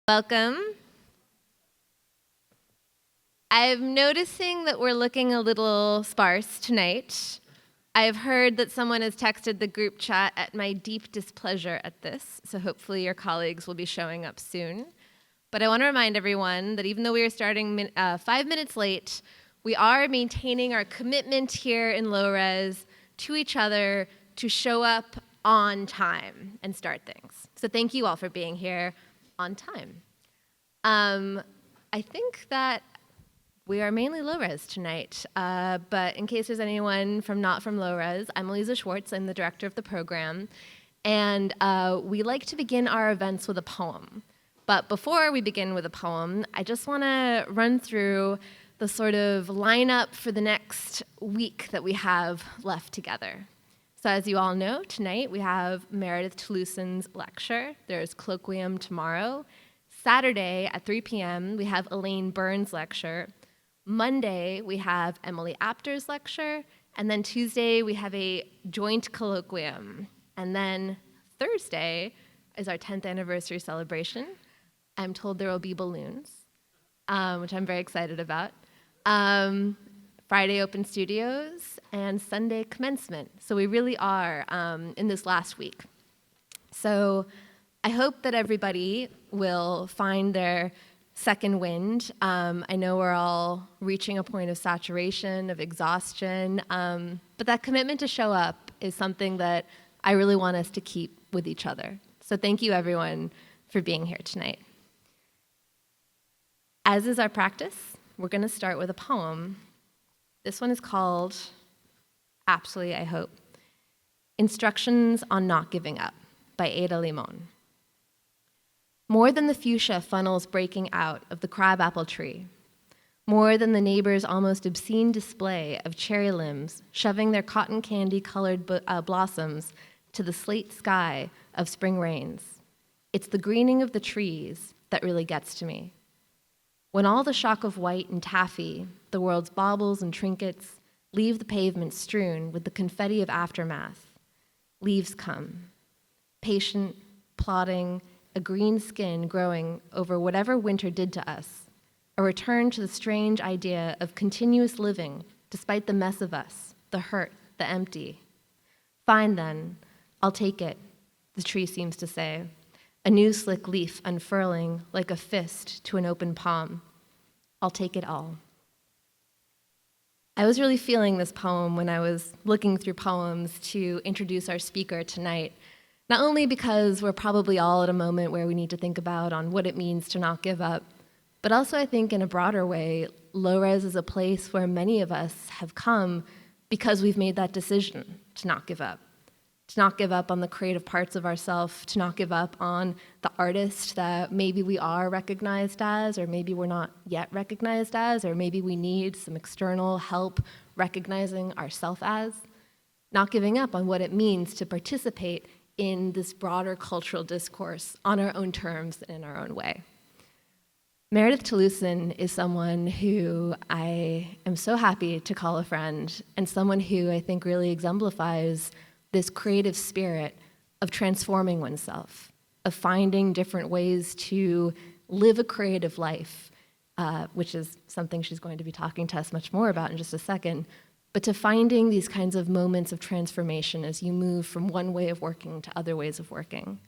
Welcome. I'm noticing that we're looking a little sparse tonight. I've heard that someone has texted the group chat at my deep displeasure at this, so hopefully your colleagues will be showing up soon. But I want to remind everyone that even though we are starting 5 minutes late, we are maintaining our commitment here in Low-Res to each other to show up on time and start things. So thank you all for being here on time. I think that we are mainly Low-Res tonight, but in case there's anyone not from Low-Res, I'm Elisa Schwartz, I'm the director of the program, and we like to begin our events with a poem. But before we begin with a poem, I just want to run through the sort of lineup for the next week that we have left together. So as you all know, tonight we have Meredith Talusan's lecture. There's colloquium tomorrow. Saturday at 3 p.m., we have Elaine Burns' lecture. Monday, we have Emily Apter's lecture. And then Tuesday, we have a joint colloquium. And then Thursday is our 10th anniversary celebration. I'm told there will be balloons, which I'm very excited about. Friday, open studios, and Sunday, commencement. So we really are in this last week. So I hope that everybody will find their second wind. I know we're all reaching a point of saturation, of exhaustion, but that commitment to show up is something that I really want us to keep with each other. So thank you, everyone, for being here tonight. As is our practice, we're going to start with a poem. This one is called, aptly I hope, Instructions on Not Giving Up by Ada Limon. More than the fuchsia funnels breaking out of the crabapple tree, more than the neighbor's almost obscene display of cherry limbs shoving their cotton candy-colored blossoms to the slate sky of spring rains, it's the greening of the trees that really gets to me. When all the shock of white and taffy, the world's baubles and trinkets, leave the pavement strewn with the confetti of aftermath, leaves come, patient, plodding, a green skin growing over whatever winter did to us, a return to the strange idea of continuous living despite the mess of us, the hurt, the empty. Fine then, I'll take it, the tree seems to say, a new slick leaf unfurling like a fist to an open palm. I'll take it all. I was really feeling this poem when I was looking through poems to introduce our speaker tonight, not only because we're probably all at a moment where we need to think about on what it means to not give up, but also I think in a broader way, Low-Res is a place where many of us have come because we've made that decision to not give up on the creative parts of ourselves, to not give up on the artist that maybe we are recognized as, or maybe we're not yet recognized as, or maybe we need some external help recognizing ourselves as. Not giving up on what it means to participate in this broader cultural discourse on our own terms and in our own way. Meredith Talusan is someone who I am so happy to call a friend, and someone who I think really exemplifies this creative spirit of transforming oneself, of finding different ways to live a creative life, which is something she's going to be talking to us much more about in just a second, but to finding these kinds of moments of transformation as you move from one way of working to other ways of working.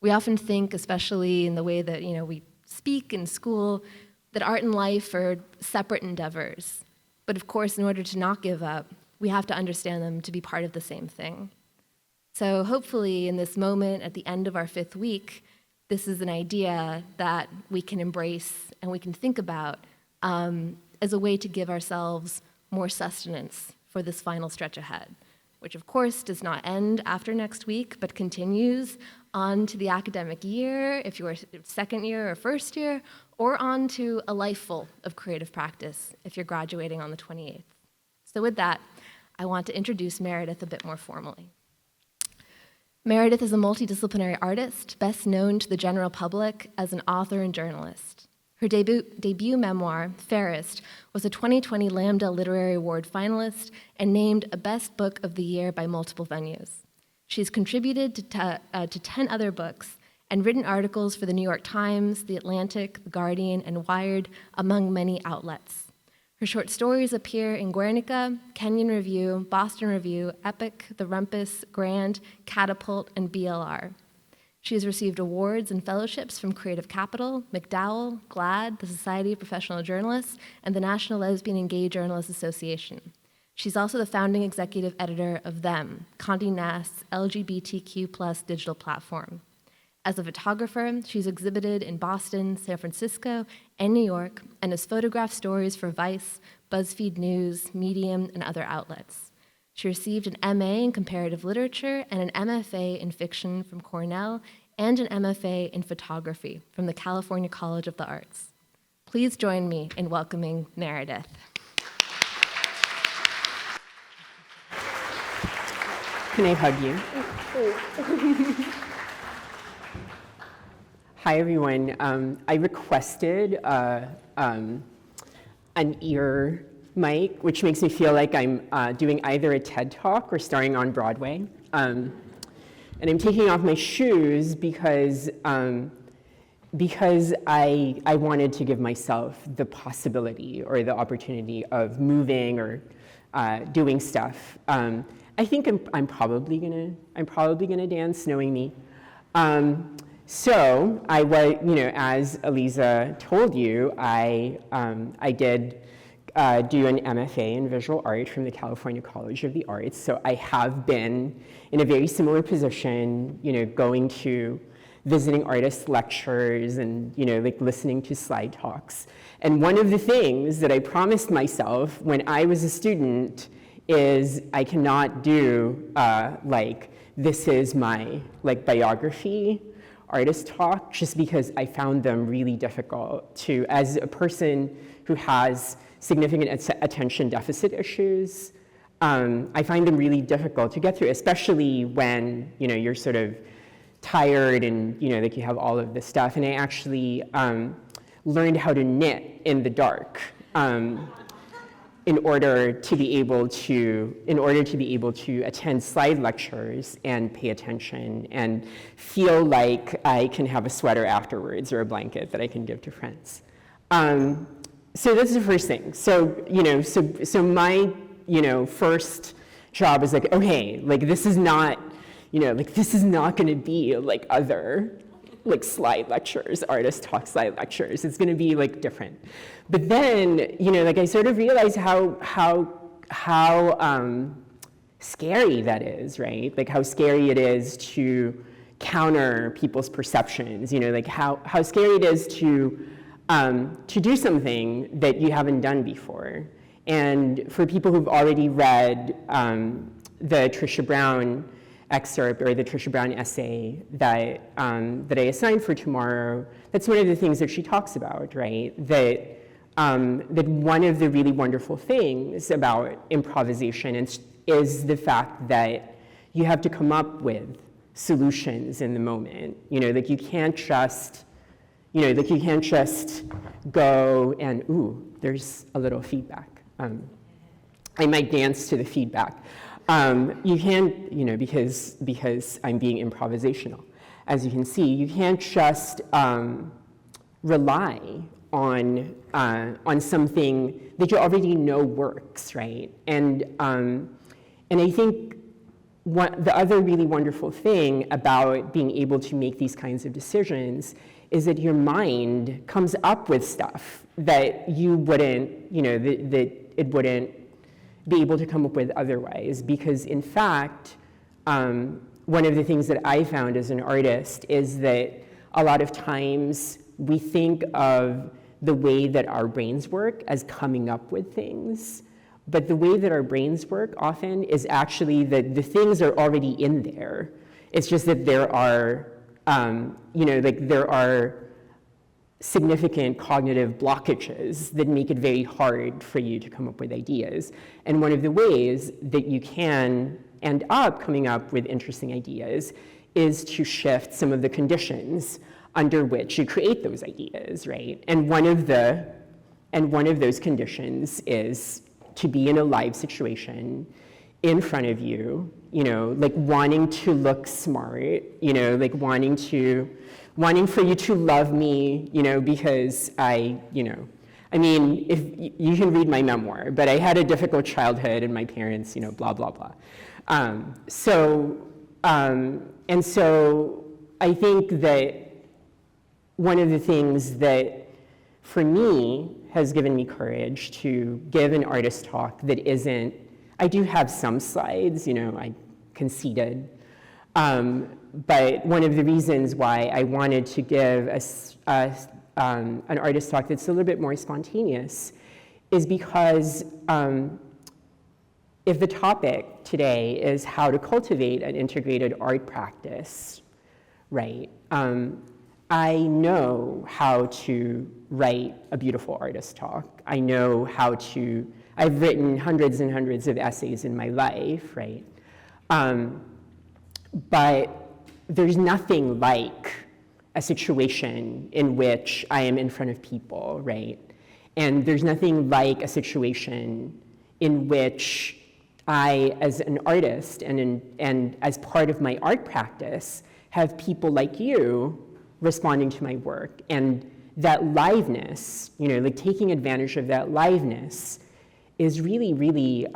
We often think, especially in the way that we speak in school, that art and life are separate endeavors. But of course, in order to not give up, we have to understand them to be part of the same thing. So hopefully in this moment at the end of our 5th week, this is an idea that we can embrace and we can think about as a way to give ourselves more sustenance for this final stretch ahead, which of course does not end after next week, but continues on to the academic year, if you're second year or first year, or on to a life full of creative practice if you're graduating on the 28th. So with that, I want to introduce Meredith a bit more formally. Meredith is a multidisciplinary artist, best known to the general public as an author and journalist. Her debut memoir, Fairest, was a 2020 Lambda Literary Award finalist and named a Best Book of the Year by multiple venues. She's contributed to 10 other books and written articles for the New York Times, The Atlantic, The Guardian, and Wired, among many outlets. Her short stories appear in Guernica, Kenyon Review, Boston Review, Epic, The Rumpus, Grand, Catapult, and BLR. She has received awards and fellowships from Creative Capital, MacDowell, GLAAD, the Society of Professional Journalists, and the National Lesbian and Gay Journalists Association. She's also the founding executive editor of Them, Condé Nast's LGBTQ+ digital platform. As a photographer, she's exhibited in Boston, San Francisco, and New York, and has photographed stories for Vice, BuzzFeed News, Medium, and other outlets. She received an MA in comparative literature and an MFA in fiction from Cornell, and an MFA in photography from the California College of the Arts. Please join me in welcoming Meredith. Can I hug you? Hi, everyone. I requested an ear mic, which makes me feel like I'm doing either a TED Talk or starring on Broadway. And I'm taking off my shoes because I wanted to give myself the possibility or the opportunity of moving or doing stuff. I think I'm probably gonna dance, knowing me. So I was, as Eliza told you, I did do an MFA in visual art from the California College of the Arts. So I have been in a very similar position, going to visiting artist lectures and, listening to slide talks. And one of the things that I promised myself when I was a student is I cannot do this is my biography artist talk, just because I found them really difficult to, as a person who has significant attention deficit issues, I find them really difficult to get through, especially when, you're sort of tired and, you have all of this stuff. And I actually learned how to knit in the dark in order to be able to attend slide lectures and pay attention and feel like I can have a sweater afterwards or a blanket that I can give to friends. So that's the first thing. So my first job is okay, this is not going to be like other slide lectures, artist talk slide lectures. It's going to be different. But then, I sort of realized how scary that is, right? How scary it is to counter people's perceptions. How scary it is to do something that you haven't done before. And for people who've already read the Trisha Brown excerpt or the Trisha Brown essay that I assigned for tomorrow, that's one of the things that she talks about, right? That one of the really wonderful things about improvisation is the fact that you have to come up with solutions in the moment. You can't just, go and, ooh, there's a little feedback. I might dance to the feedback. You can't, because I'm being improvisational. As you can see, you can't just rely on something that you already know works, right? And I think the other really wonderful thing about being able to make these kinds of decisions is that your mind comes up with stuff that you wouldn't, that it wouldn't be able to come up with otherwise. Because in fact, one of the things that I found as an artist is that a lot of times we think of the way that our brains work as coming up with things. But the way that our brains work often is actually that the things are already in there. It's just that there are, there are significant cognitive blockages that make it very hard for you to come up with ideas. And one of the ways that you can end up coming up with interesting ideas is to shift some of the conditions under which you create those ideas, right? And one of those conditions is to be in a live situation in front of you, like wanting to look smart, like wanting for you to love me, because I mean, if you can read my memoir, but I had a difficult childhood and my parents, blah, blah, blah. And so I think that one of the things that for me has given me courage to give an artist talk that isn't, I do have some slides, I conceded. But one of the reasons why I wanted to give an artist talk that's a little bit more spontaneous is because if the topic today is how to cultivate an integrated art practice, right? I know how to write a beautiful artist talk. I know how to, I've written hundreds and hundreds of essays in my life, right? But there's nothing like a situation in which I am in front of people, right? And there's nothing like a situation in which I, as an artist and as part of my art practice, have people like you responding to my work. And that liveness, like taking advantage of that liveness is really, really,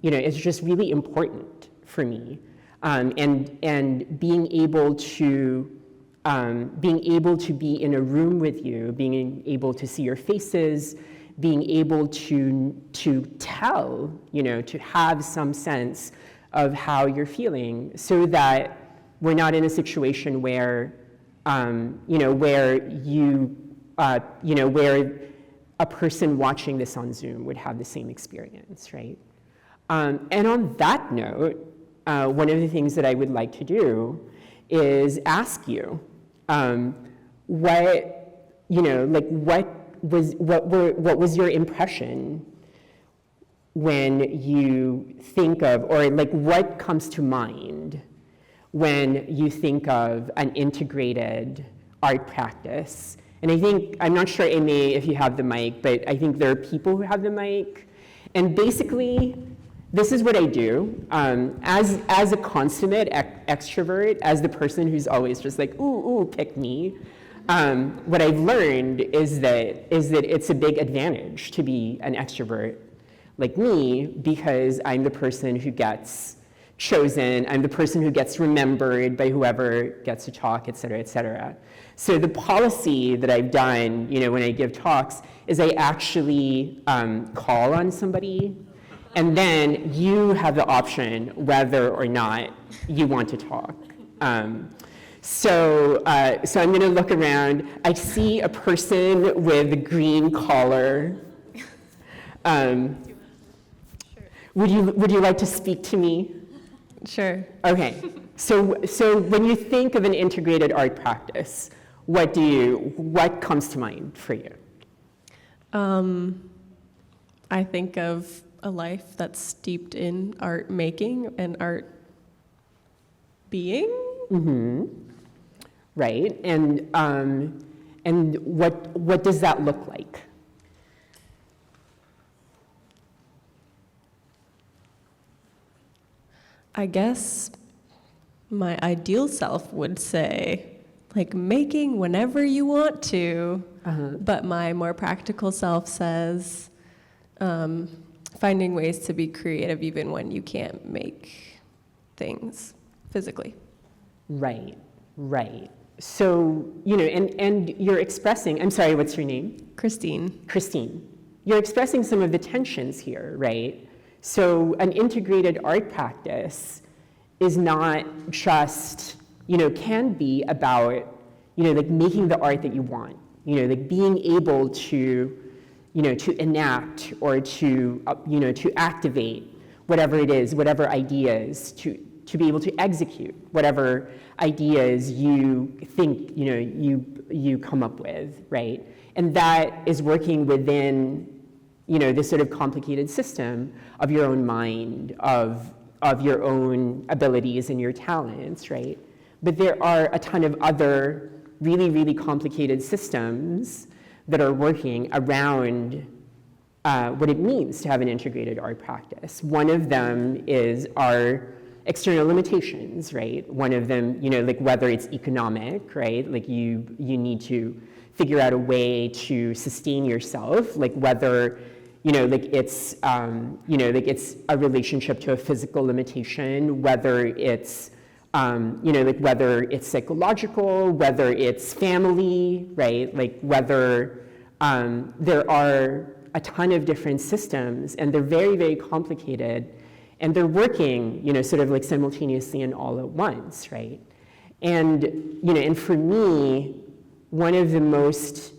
it's just really important for me. And being able to be in a room with you, being able to see your faces, being able to tell, to have some sense of how you're feeling, so that we're not in a situation where, where a person watching this on Zoom would have the same experience, right? And on that note, one of the things that I would like to do is ask you, what was your impression when you think of, or like what comes to mind when you think of an integrated art practice? And I think, I'm not sure, Amy, if you have the mic, but I think there are people who have the mic. And basically, this is what I do. As a consummate extrovert, as the person who's always just like, ooh, pick me, what I've learned is that it's a big advantage to be an extrovert like me, because I'm the person who gets chosen, I'm the person who gets remembered by whoever gets to talk, et cetera, et cetera. So the policy that I've done, when I give talks, is I actually call on somebody, and then you have the option whether or not you want to talk. So I'm going to look around. I see a person with a green collar. Would you like to speak to me? Sure. Okay. So when you think of an integrated art practice, what comes to mind for you? I think of a life that's steeped in art making and art being. Mm-hmm. Right. And what does that look like? I guess my ideal self would say, like, making whenever you want to, but my more practical self says, finding ways to be creative even when you can't make things physically. Right. So, and you're expressing, I'm sorry, what's your name? Christine. You're expressing some of the tensions here, right? So an integrated art practice is not just, can be about, like making the art that you want, like being able to, to enact or to, to activate whatever it is, whatever ideas, to be able to execute whatever ideas you think, you come up with, right? And that is working within, this sort of complicated system of your own mind, of your own abilities and your talents, right? But there are a ton of other really, really complicated systems that are working around what it means to have an integrated art practice. One of them is our external limitations, right? One of them, like whether it's economic, right? Like you need to figure out a way to sustain yourself, like whether, like it's, like it's a relationship to a physical limitation, whether it's, like whether it's psychological, whether it's family, right? Like whether there are a ton of different systems, and they're very, very complicated, and they're working, sort of like simultaneously and all at once, right? And, and for me, one of the most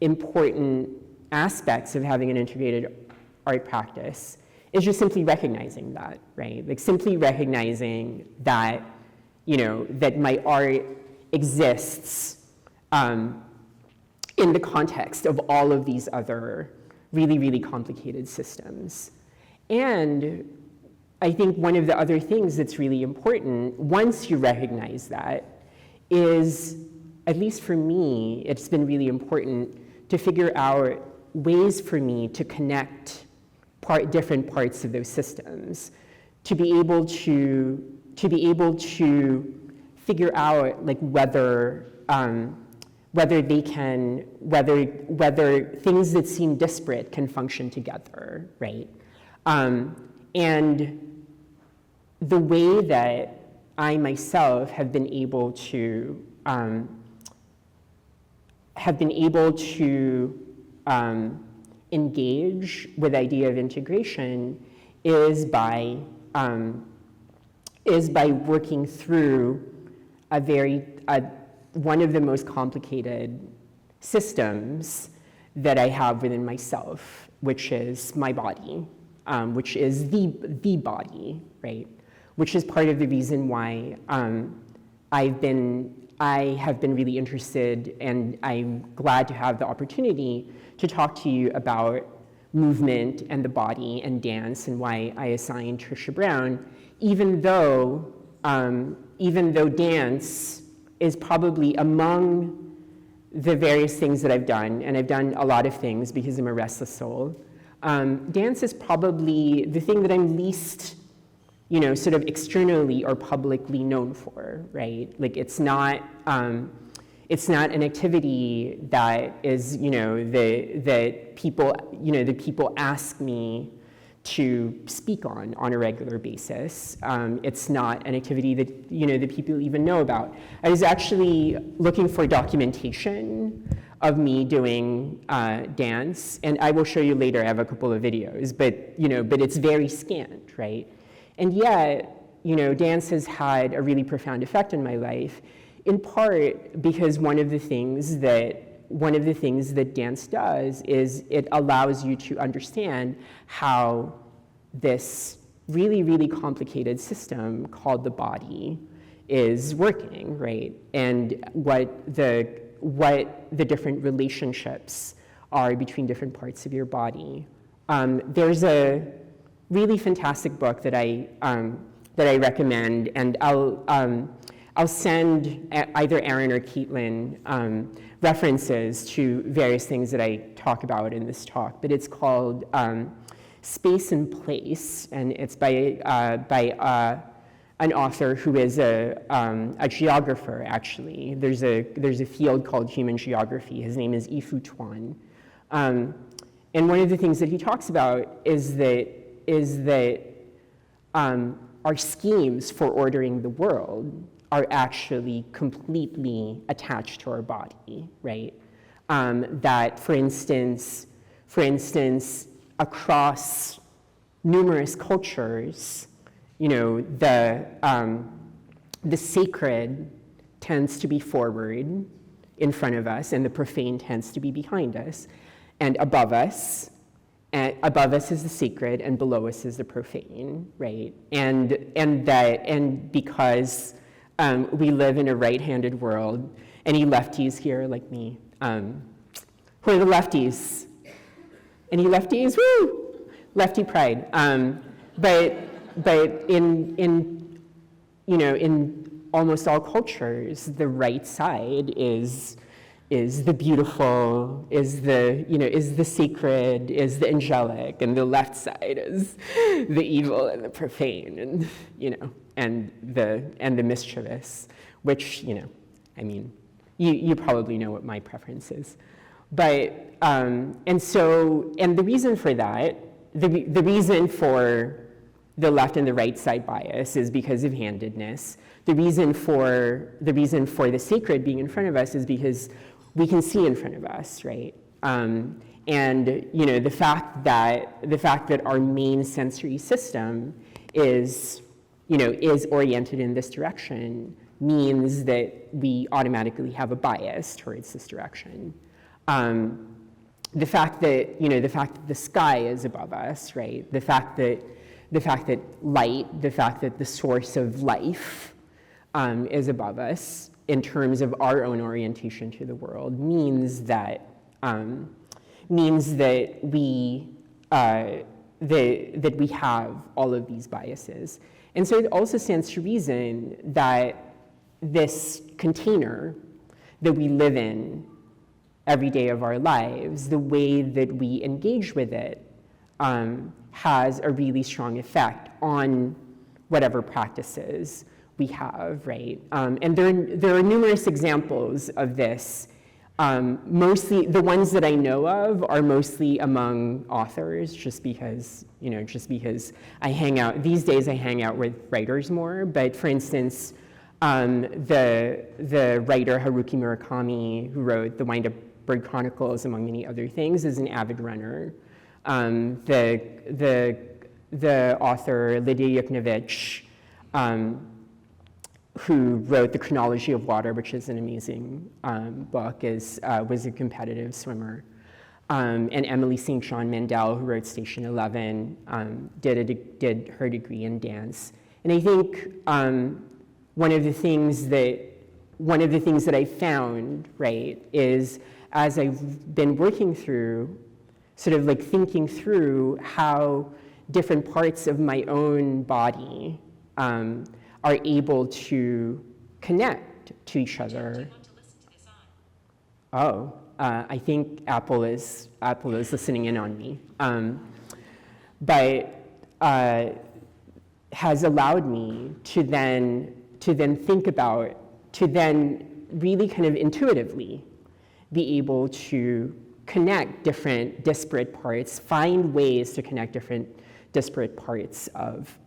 important aspects of having an integrated art practice is just simply recognizing that, right? Like simply recognizing that, that my art exists in the context of all of these other really, really complicated systems. And I think one of the other things that's really important, once you recognize that, is, at least for me, it's been really important to figure out ways for me to connect different parts of those systems, to be able to figure out like whether things that seem disparate can function together, right? And the way that I myself have been able to engage with the idea of integration is by working through one of the most complicated systems that I have within myself, which is my body, which is the body, right? Which is part of the reason why I have been really interested, and I'm glad to have the opportunity to talk to you about movement and the body and dance, and why I assigned Trisha Brown, even though dance is probably among the various things that I've done, and I've done a lot of things because I'm a restless soul. Dance is probably the thing that I'm least, sort of externally or publicly known for, right? Like it's not an activity that is, that people ask me to speak on a regular basis. It's not an activity that, that people even know about. I was actually looking for documentation of me doing dance, and I will show you later. I have a couple of videos, but it's very scant, right? And yet, dance has had a really profound effect on my life, in part because one of the things that dance does is it allows you to understand how this really, really complicated system called the body is working, right? And what the different relationships are between different parts of your body. There's a really fantastic book that I recommend, and I'll send either Aaron or Caitlin references to various things that I talk about in this talk, but it's called Space and Place, and it's by an author who is a geographer, actually. There's a field called human geography. His name is Yi-Fu Tuan. And one of the things that he talks about is that our schemes for ordering the world are actually completely attached to our body, right? That, for instance, across numerous cultures, the sacred tends to be forward in front of us, and the profane tends to be behind us. And above us is the sacred, and below us is the profane, right? And because we live in a right-handed world, any lefties here like me? Who are the lefties? Any lefties? Woo! Lefty pride. But in almost all cultures, the right side is is the beautiful, is the sacred, is the angelic, and the left side is the evil and the profane, and the mischievous, which, you probably know what my preference is. But, and the reason for that, the reason for the left and the right side bias is because of handedness. The reason for the sacred being in front of us is because we can see in front of us, right? And the fact that our main sensory system is oriented in this direction means that we automatically have a bias towards this direction. The fact that the sky is above us, right? The fact that light, the fact that the source of life is above us in terms of our own orientation to the world means that we have all of these biases. And so it also stands to reason that this container that we live in every day of our lives, the way that we engage with it, has a really strong effect on whatever practices we have, right? And there are numerous examples of this. Mostly, the ones that I know of are mostly among authors, just because I hang out with writers more. But for instance, the writer Haruki Murakami, who wrote the Wind-Up Bird Chronicles, among many other things, is an avid runner. The author Lydia Yuknavitch, who wrote The Chronology of Water, which is an amazing book, was a competitive swimmer. And Emily St. John Mandel, who wrote Station 11, did her degree in dance. And I think one of the things that I found, right, is as I've been working through, sort of like thinking through how different parts of my own body are able to connect to each other. Do you want to listen to this on? I think Apple is listening in on me, but has allowed me to then think about, to then really kind of intuitively be able to connect different disparate parts, find ways to connect different disparate parts of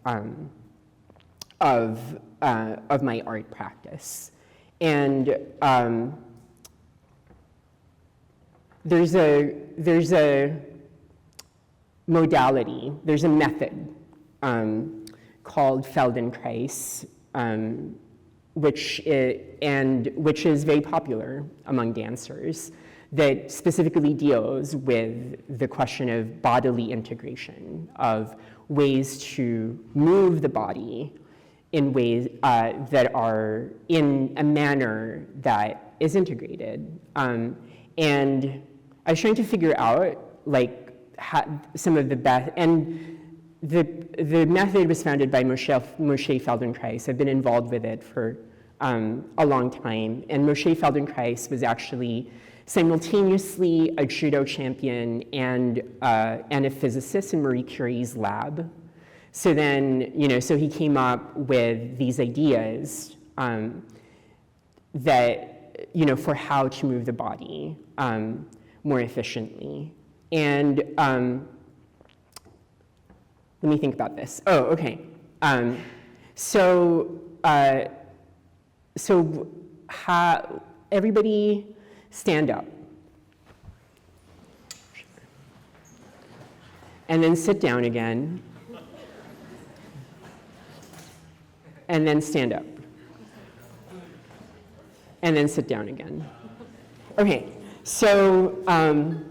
my art practice. And there's a modality, there's a method called Feldenkrais, which is very popular among dancers, that specifically deals with the question of bodily integration, of ways to move the body in ways that are in a manner that is integrated. And I was trying to figure out some of the best, and the method was founded by Moshe Feldenkrais. I've been involved with it for a long time. And Moshe Feldenkrais was actually simultaneously a judo champion and a physicist in Marie Curie's lab. So then, so he came up with these ideas that, for how to move the body more efficiently. And let me think about this. Oh, okay. So everybody stand up. And then sit down again. And then stand up. And then sit down again. Okay, so I'm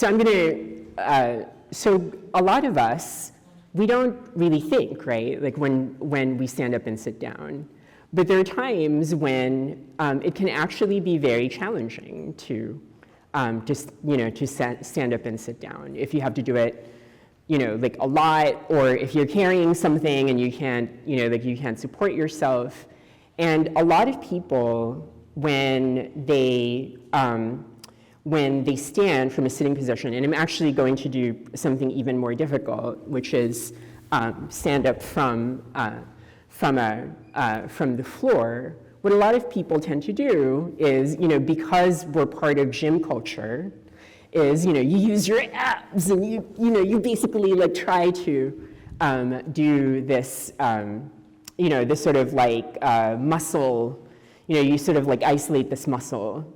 gonna, so a lot of us, we don't really think, right? Like when we stand up and sit down. But there are times when it can actually be very challenging to stand up and sit down. If you have to do it, like a lot, or if you're carrying something and you can't support yourself. And a lot of people when they stand from a sitting position. And I'm actually going to do something even more difficult, which is stand up from the floor. What a lot of people tend to do is, because we're part of gym culture, is, you use your abs and you basically like try to do this, this sort of like muscle, you sort of like isolate this muscle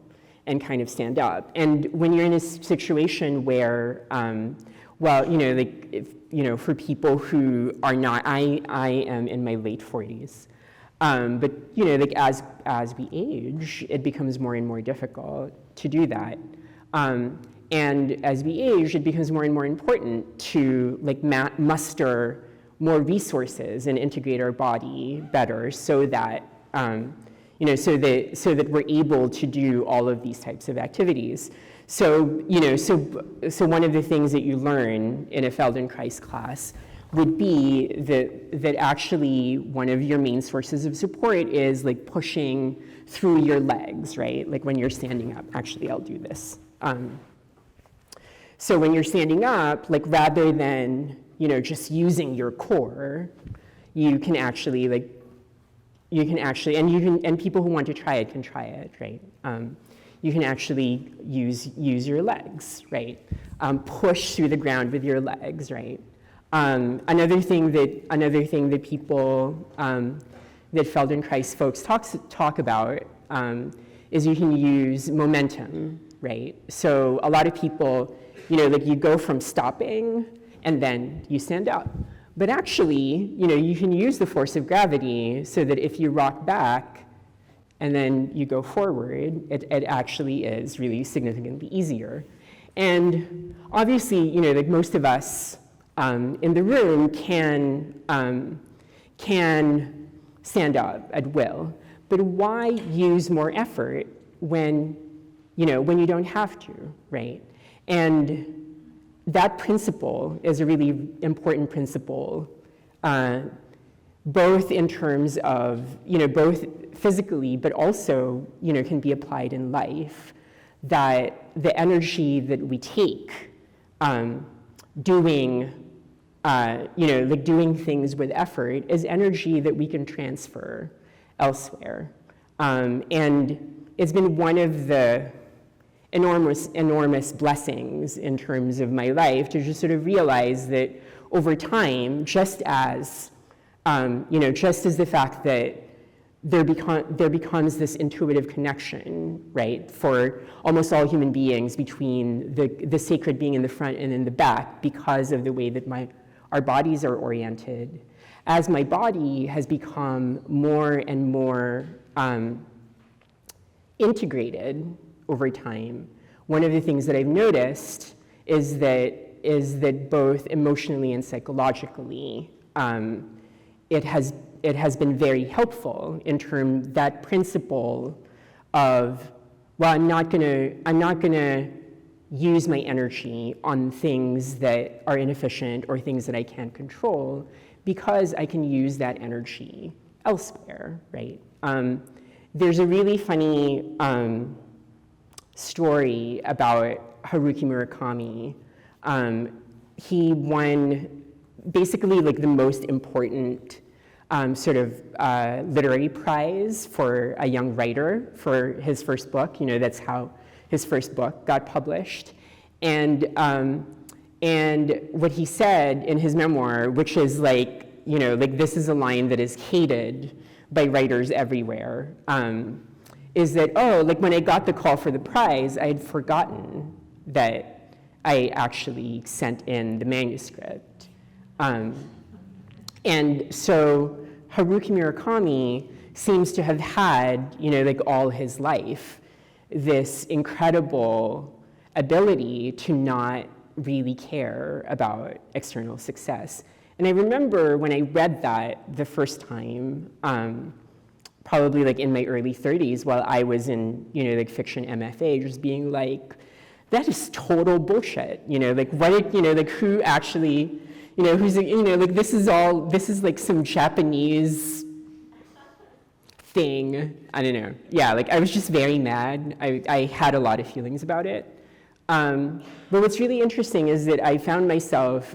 and kind of stand up. And when you're in a situation where, for people who are not, I am in my late 40s, but like as we age, it becomes more and more difficult to do that. And as we age, it becomes more and more important to like muster more resources and integrate our body better, so that so that we're able to do all of these types of activities. So one of the things that you learn in a Feldenkrais class would be that actually one of your main sources of support is like pushing through your legs, right? Like when you're standing up. Actually, I'll do this. So when you're standing up, like rather than just using your core, you can actually and people who want to try it can try it, right? You can actually use your legs, right? Push through the ground with your legs, right? Another thing that people that Feldenkrais folks talk about is you can use momentum, right? So a lot of people, like you go from stopping and then you stand up. But actually, you can use the force of gravity so that if you rock back and then you go forward, it actually is really significantly easier. And obviously, like most of us in the room can stand up at will. But why use more effort when you don't have to, right? And that principle is a really important principle, both in terms of, both physically, but also, can be applied in life, that the energy that we take doing things with effort is energy that we can transfer elsewhere. And it's been one of the enormous blessings in terms of my life to just sort of realize that over time, just as the fact that there becomes this intuitive connection, right, for almost all human beings between the sacred being in the front and in the back because of the way that our bodies are oriented. As my body has become more and more integrated over time, one of the things that I've noticed is that both emotionally and psychologically, it has been very helpful in terms that principle of, well, I'm not gonna use my energy on things that are inefficient or things that I can't control, because I can use that energy elsewhere, right? There's a really funny story about Haruki Murakami. He won basically like the most important literary prize for a young writer for his first book. That's how his first book got published. And what he said in his memoir, which is this is a line that is hated by writers everywhere, is that, when I got the call for the prize, I had forgotten that I actually sent in the manuscript. And so Haruki Murakami seems to have had, all his life, this incredible ability to not really care about external success. And I remember when I read that the first time, probably in my early 30s while I was in, fiction MFA, just being like, that is total bullshit. Who actually, this is some Japanese thing. I don't know. Yeah, like I was just very mad. I had a lot of feelings about it. But what's really interesting is that I found myself,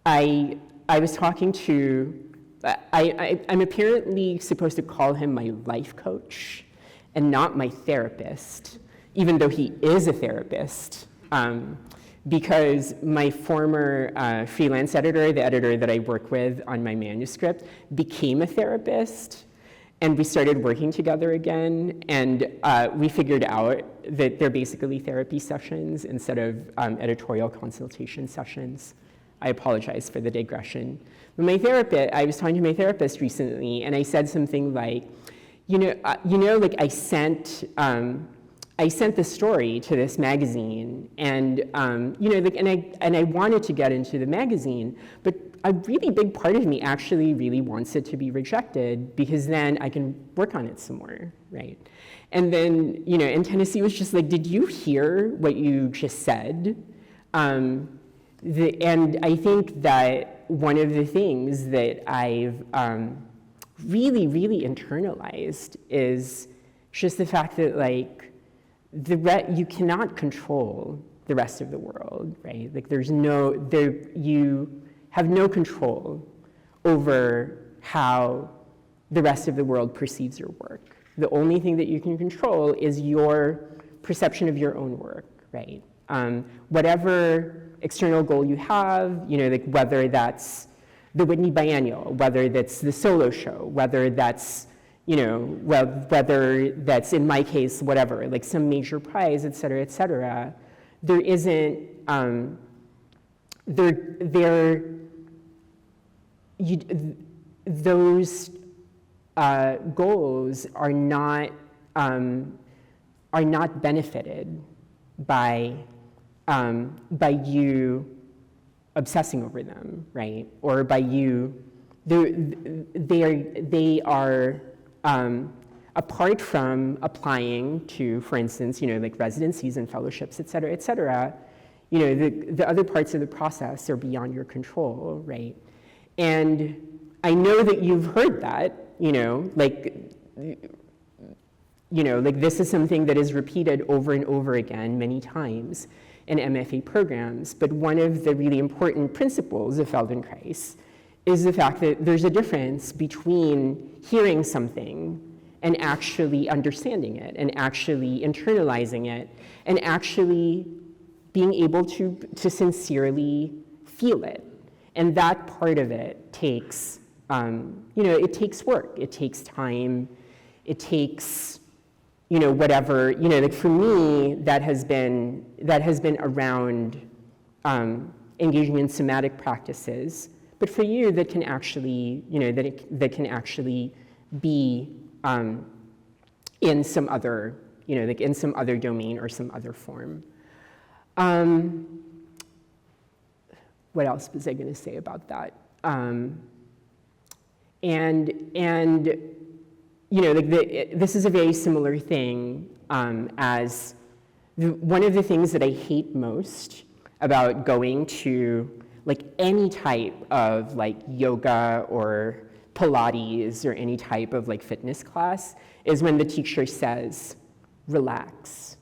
I was talking to, I'm apparently supposed to call him my life coach and not my therapist, even though he is a therapist. Because my former freelance editor, the editor that I work with on my manuscript, became a therapist, and we started working together again, and we figured out that they're basically therapy sessions instead of editorial consultation sessions. I apologize for the digression. But I was talking to my therapist recently, and I said something like, like I sent the story to this magazine, and and I wanted to get into the magazine, but a really big part of me actually really wants it to be rejected because then I can work on it some more, right? And then, and Tennessee was just like, did you hear what you just said? And I think that one of the things that I've really, really internalized is just the fact that, like, you cannot control the rest of the world, right? Like, you have no control over how the rest of the world perceives your work. The only thing that you can control is your perception of your own work, right? Whatever external goal you have, like whether that's the Whitney Biennial, whether that's the solo show, whether that's, whether that's, in my case, whatever, like some major prize, et cetera, there isn't, those goals are not benefited by you obsessing over them, right? Or by you, they are apart from applying to, for instance, like residencies and fellowships, et cetera, the other parts of the process are beyond your control, right? And I know that you've heard that, like this is something that is repeated over and over again many times in MFA programs, but one of the really important principles of Feldenkrais is the fact that there's a difference between hearing something and actually understanding it, and actually internalizing it, and actually being able to sincerely feel it. And that part of it takes, it takes work, it takes time, it takes, whatever, like for me, that has been around engaging in somatic practices, but for you, that can actually, that can actually be in some other, like in some other domain or some other form. What else was I going to say about that? This is a very similar thing as one of the things that I hate most about going to like any type of like yoga or Pilates or any type of like fitness class is when the teacher says, relax,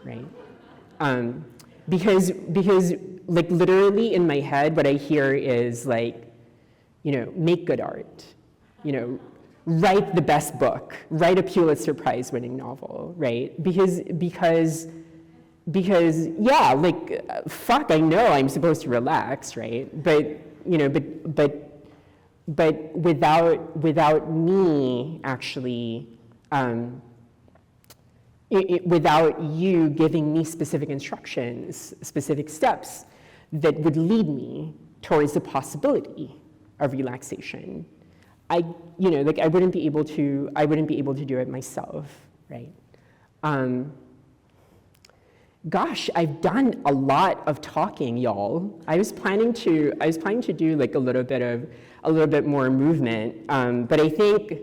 right? Because like literally in my head, what I hear is like, make good art, write the best book, write a Pulitzer Prize winning novel, right? Because yeah, like, fuck, I know I'm supposed to relax, right? But without me actually, without you giving me specific instructions, specific steps that would lead me towards the possibility of relaxation, I wouldn't be able to do it myself, right? Gosh, I've done a lot of talking, y'all. I was planning to do like a little bit more movement, but I think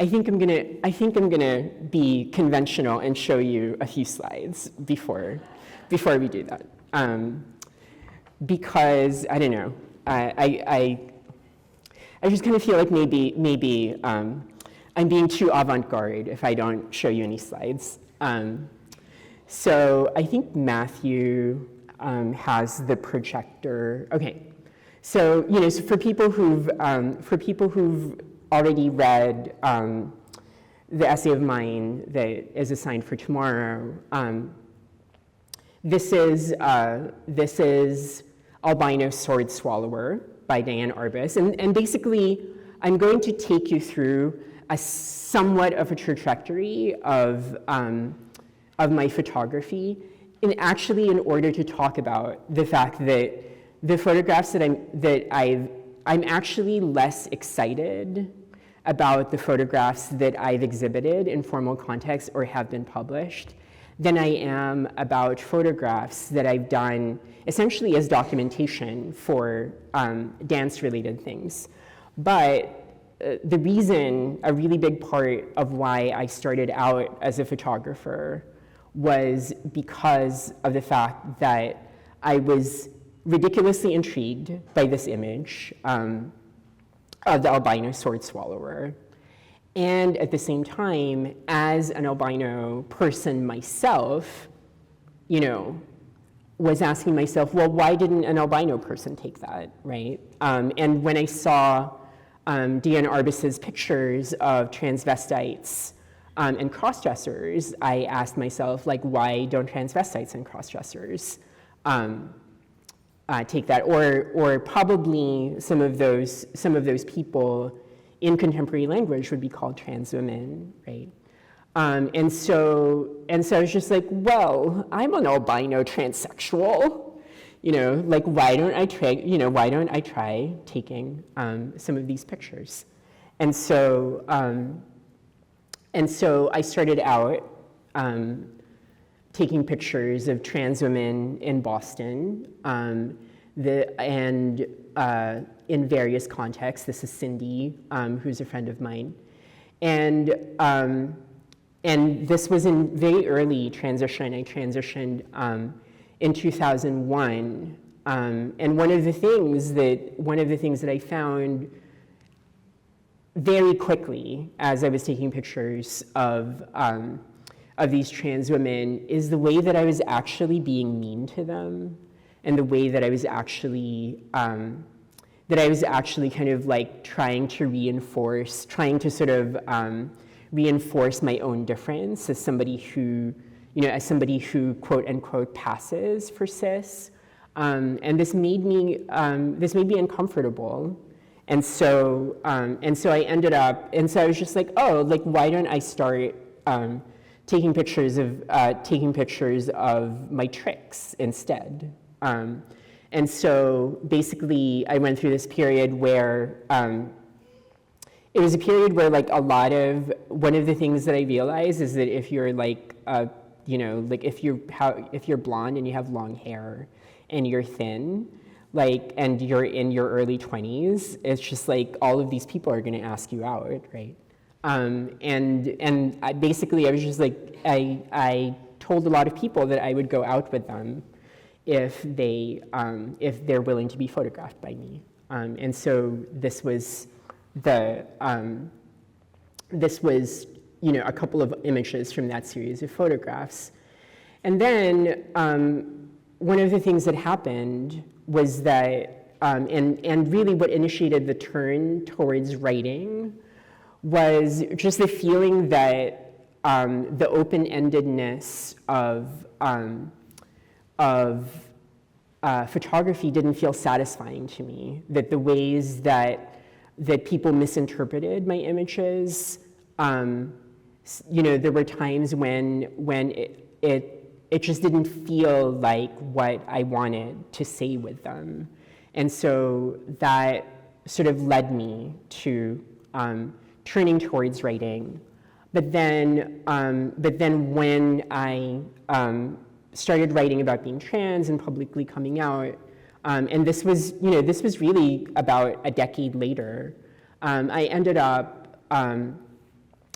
I'm gonna be conventional and show you a few slides before we do that, because I don't know, I just kind of feel like maybe I'm being too avant-garde if I don't show you any slides. So I think Matthew has the projector. Okay, so so for people who've already read the essay of mine that is assigned for tomorrow, this is Albino Sword Swallower by Diane Arbus, and basically I'm going to take you through a somewhat of a trajectory of my photography, and actually in order to talk about the fact that the photographs I'm actually less excited about the photographs that I've exhibited in formal context or have been published than I am about photographs that I've done essentially as documentation for dance-related things. But the reason, a really big part of why I started out as a photographer was because of the fact that I was ridiculously intrigued by this image of the albino sword swallower. And at the same time, as an albino person myself, was asking myself, well, why didn't an albino person take that, right? And when I saw Diane Arbus's pictures of transvestites and crossdressers, I asked myself, like, why don't transvestites and crossdressers take that? Or probably some of those people in contemporary language would be called trans women, right? And so I was just like, well, I'm an albino transsexual, like why don't I try taking some of these pictures? And so I started out taking pictures of trans women in Boston, in various contexts. This is Cindy, who's a friend of mine, and this was in very early transition. I transitioned in 2001, and one of the things that I found very quickly as I was taking pictures of these trans women is the way that I was actually being mean to them, and the way that I was actually kind of like trying to sort of reinforce my own difference as somebody who quote unquote passes for cis, and this made me uncomfortable, and so I was just like, oh, like why don't I start taking pictures of my tricks instead. And so basically I went through this period where it was a period where like one of the things that I realized is that if you're like, if you're blonde and you have long hair and you're thin, like, and you're in your early 20s, it's just like all of these people are gonna ask you out, right? And I was just like, I told a lot of people that I would go out with them if they're willing to be photographed by me. And so this was a couple of images from that series of photographs. And then one of the things that happened was that, and really what initiated the turn towards writing was just the feeling that the open-endedness of photography didn't feel satisfying to me, that the ways that people misinterpreted my images, there were times when it just didn't feel like what I wanted to say with them. And so that sort of led me to turning towards writing. But then when I started writing about being trans and publicly coming out, and this was really about a decade later, I ended up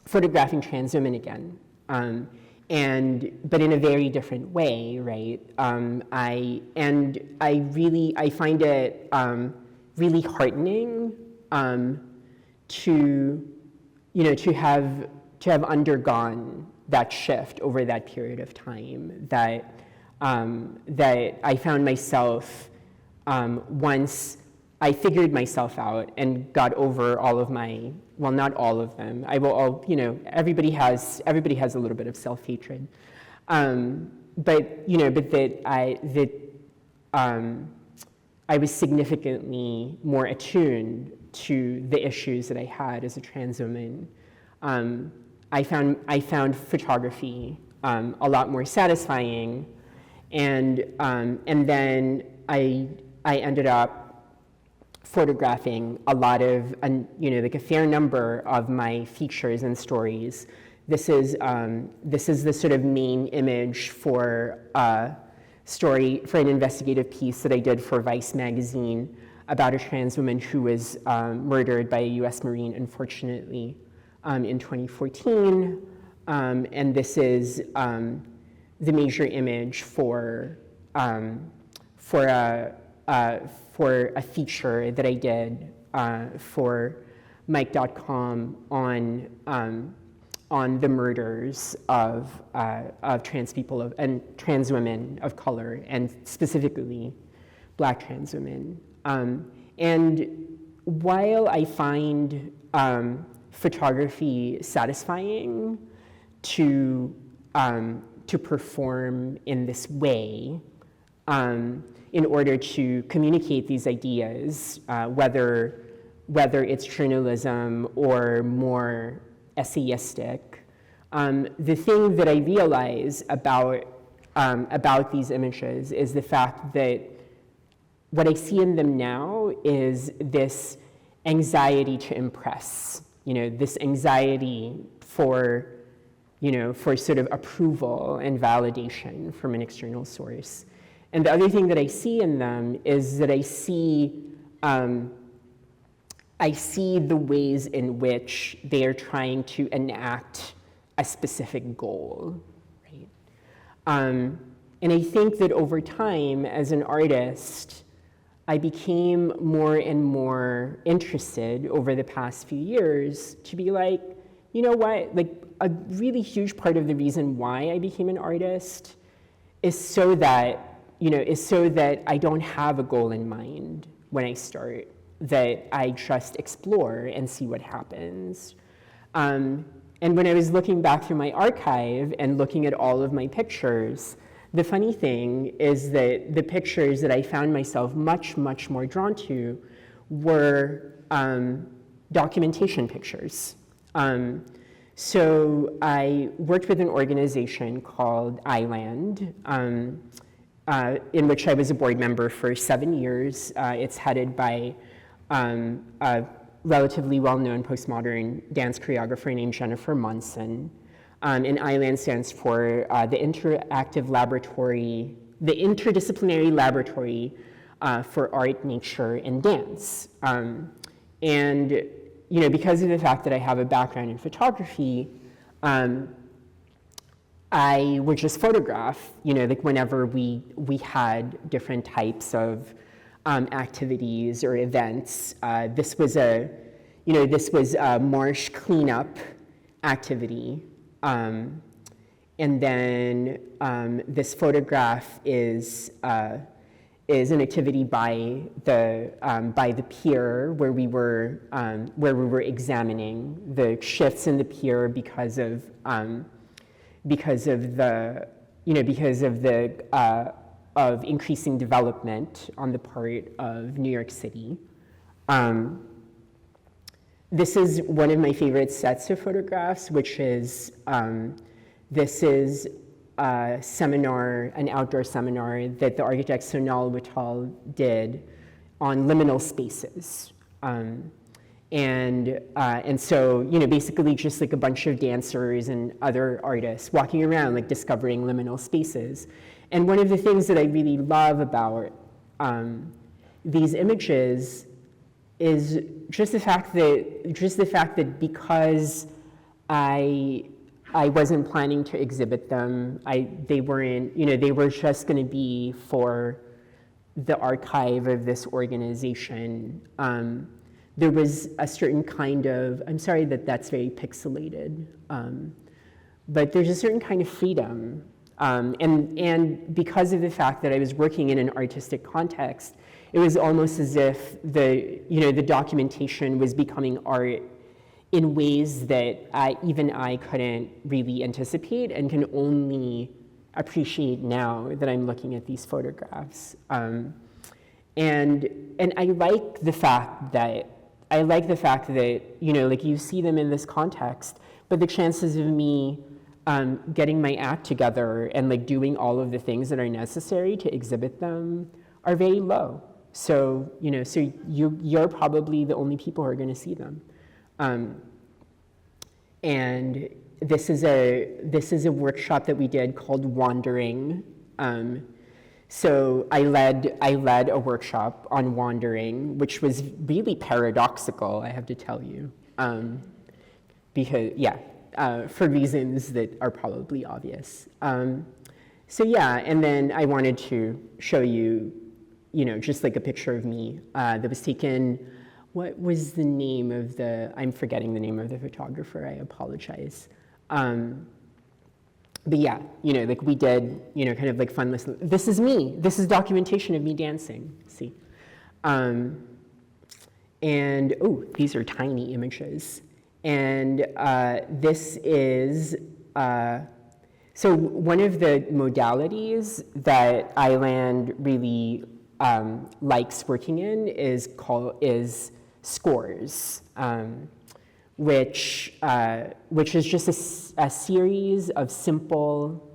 photographing trans women again, but in a very different way, right? I find it really heartening to to have undergone that shift over that period of time, that I found myself, once I figured myself out and got over all of my, well, not all of them. Everybody has a little bit of self-hatred, but that I was significantly more attuned to the issues that I had as a trans woman. I found photography a lot more satisfying, and then I ended up photographing a lot of, like a fair number of my features and stories. This is the sort of main image for an investigative piece that I did for Vice magazine about a trans woman who was murdered by a US Marine, unfortunately, in 2014. And this is the major image for a feature that I did for Mike.com on the murders of trans people and trans women of color, and specifically Black trans women. And while I find photography satisfying to perform in this way, in order to communicate these ideas, whether it's journalism or more essayistic, the thing that I realize about these images is the fact that what I see in them now is this anxiety to impress, this anxiety for sort of approval and validation from an external source. And the other thing that I see in them is that I see the ways in which they are trying to enact a specific goal, right? And I think that over time, as an artist, I became more and more interested over the past few years to be like, you know what, like a really huge part of the reason why I became an artist is so that I don't have a goal in mind when I start, that I just explore and see what happens. And when I was looking back through my archive and looking at all of my pictures, the funny thing is that the pictures that I found myself much, much more drawn to were documentation pictures. So I worked with an organization called Island, in which I was a board member for 7 years. It's headed by a relatively well-known postmodern dance choreographer named Jennifer Munson. And Island stands for the interdisciplinary laboratory for art, nature, and dance. And because of the fact that I have a background in photography, I would just photograph, like whenever we had different types of activities or events. This was a marsh cleanup activity. And then this photograph is an activity by the pier where we were examining the shifts in the pier because of increasing development on the part of New York City. This is one of my favorite sets of photographs, which is, this is a seminar, an outdoor seminar that the architect Sonal Whittal did on liminal spaces. And so, basically just like a bunch of dancers and other artists walking around, like discovering liminal spaces. And one of the things that I really love about these images is just the fact that because I wasn't planning to exhibit them, they were just going to be for the archive of this organization. there was a certain kind of, I'm sorry that that's very pixelated, but there's a certain kind of freedom. And because of the fact that I was working in an artistic context, it was almost as if the documentation was becoming art in ways that even I couldn't really anticipate and can only appreciate now that I'm looking at these photographs. And I like the fact that like you see them in this context, but the chances of me getting my act together and like doing all of the things that are necessary to exhibit them are very low. So you're probably the only people who are going to see them. And this is a workshop that we did called Wandering. So I led a workshop on wandering, which was really paradoxical, I have to tell you, because for reasons that are probably obvious. So yeah, and then I wanted to show you, just like a picture of me that was taken. What was the name of I'm forgetting the name of the photographer, I apologize. But yeah, like we did, kind of like fun listen. This is me. This is documentation of me dancing, see. And, oh, these are tiny images. And this is, so one of the modalities that Island really likes working in is scores, which is just a series of simple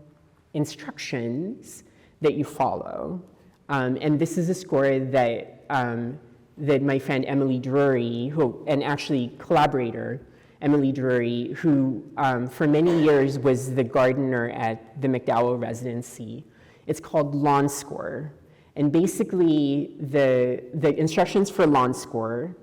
instructions that you follow. And this is a score that my friend Emily Drury, and actually collaborator Emily Drury, who for many years was the gardener at the McDowell Residency. It's called Lawn Score. And basically, the instructions for lawn score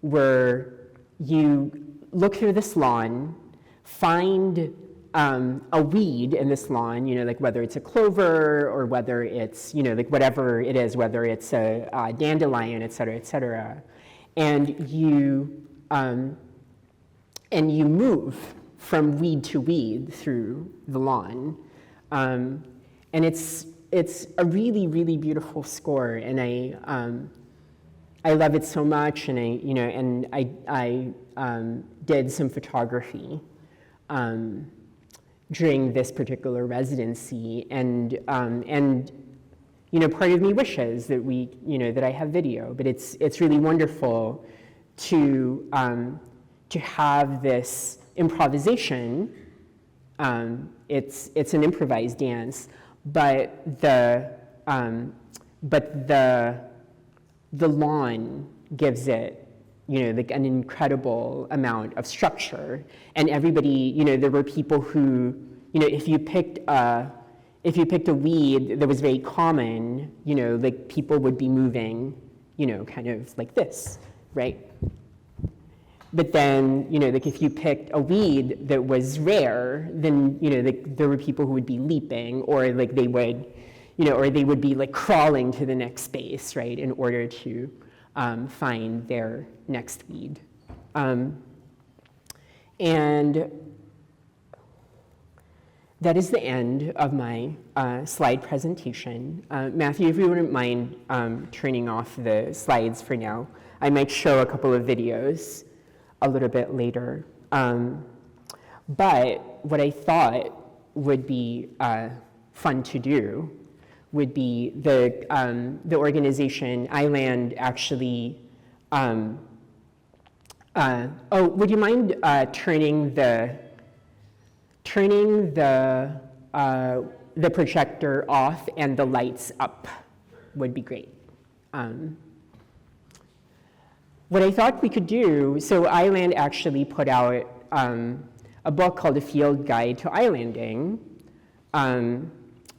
were you look through this lawn, find a weed in this lawn, like whether it's a clover or whether it's, like whatever it is, whether it's a dandelion, et cetera, and you move from weed to weed through the lawn. And it's a really, really beautiful score, and I love it so much, and I did some photography during this particular residency, and part of me wishes that that I have video, but it's really wonderful to have this improvisation. It's an improvised dance, but the lawn gives it, like an incredible amount of structure. And everybody, there were people who, if you picked a weed that was very common, like people would be moving, kind of like this, right? But then, like if you picked a weed that was rare, then, like there were people who would be leaping, or like they would, or they would be like crawling to the next space, right, in order to find their next weed. And that is the end of my slide presentation. Matthew, if you wouldn't mind turning off the slides for now, I might show a couple of videos a little bit later. But what I thought would be fun to do would be the organization Island actually. Would you mind turning the projector off and the lights up? Would be great. What I thought we could do, so Island actually put out a book called A Field Guide to Islanding,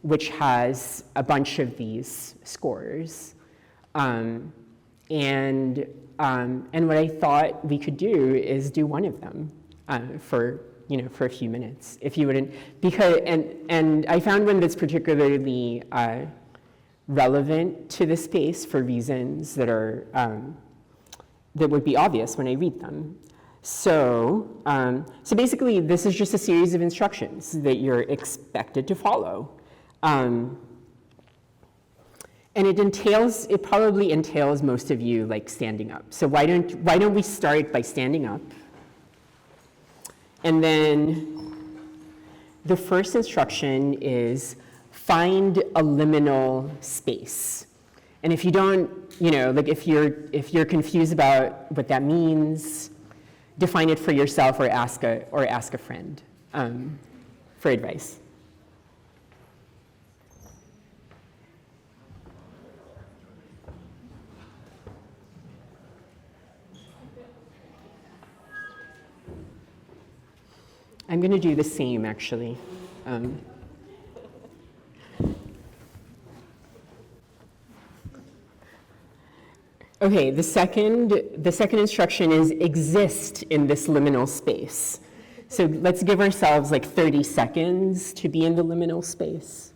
which has a bunch of these scores. And what I thought we could do is do one of them for a few minutes, if you wouldn't, because, and I found one that's particularly relevant to the space for reasons that are, that would be obvious when I read them. So, so basically, this is just a series of instructions that you're expected to follow. And it probably entails most of you like standing up. So why don't we start by standing up? And then the first instruction is find a liminal space. And if you don't, like if you're confused about what that means, define it for yourself or ask a friend for advice. I'm going to do the same, actually. Okay, the second instruction is exist in this liminal space. So let's give ourselves like 30 seconds to be in the liminal space.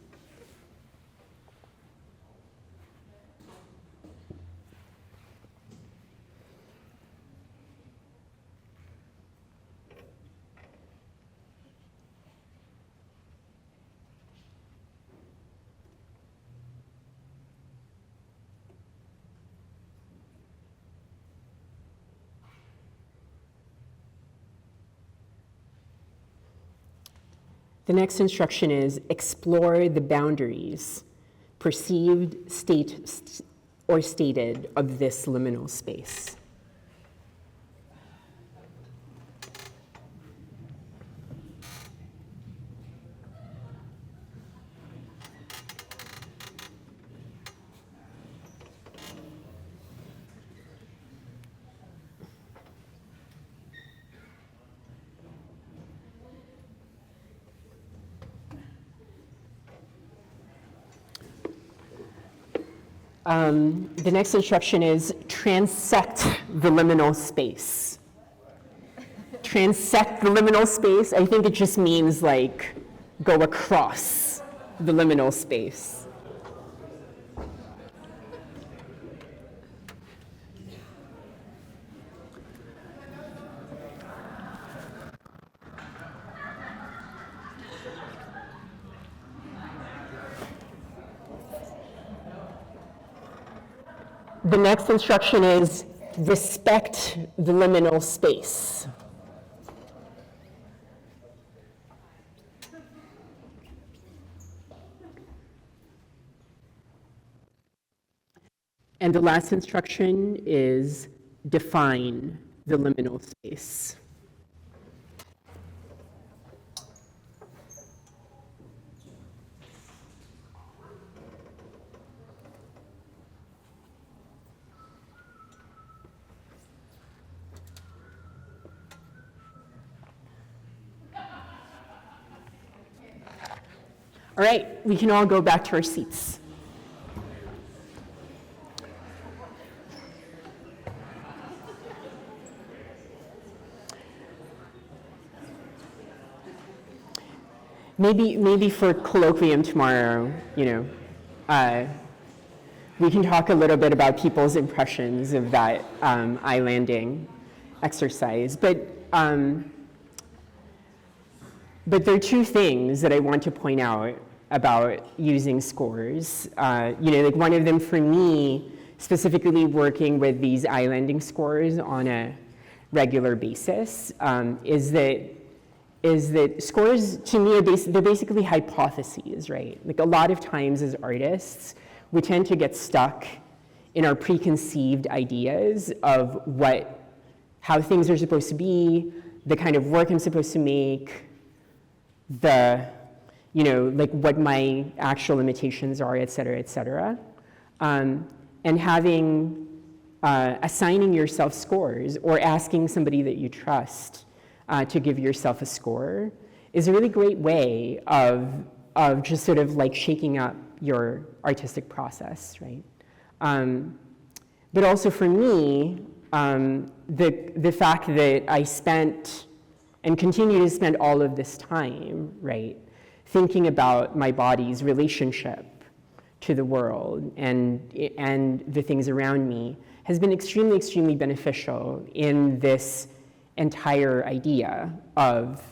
The next instruction is explore the boundaries, perceived, or stated, of this liminal space. The next instruction is transect the liminal space. Transect the liminal space, I think it just means like go across the liminal space. The next instruction is respect the liminal space. And the last instruction is define the liminal space. All right, we can all go back to our seats. Maybe for colloquium tomorrow, we can talk a little bit about people's impressions of that I-landing exercise. But there are two things that I want to point out about using scores. Like one of them for me, specifically working with these I-landing scores on a regular basis, is that scores to me they're basically hypotheses, right? Like a lot of times as artists, we tend to get stuck in our preconceived ideas of how things are supposed to be, the kind of work I'm supposed to make, like what my actual limitations are, et cetera, and assigning yourself scores or asking somebody that you trust to give yourself a score is a really great way of just sort of like shaking up your artistic process, right? But also for me, the fact that I spent and continue to spend all of this time, right, thinking about my body's relationship to the world and the things around me has been extremely, extremely beneficial in this entire idea of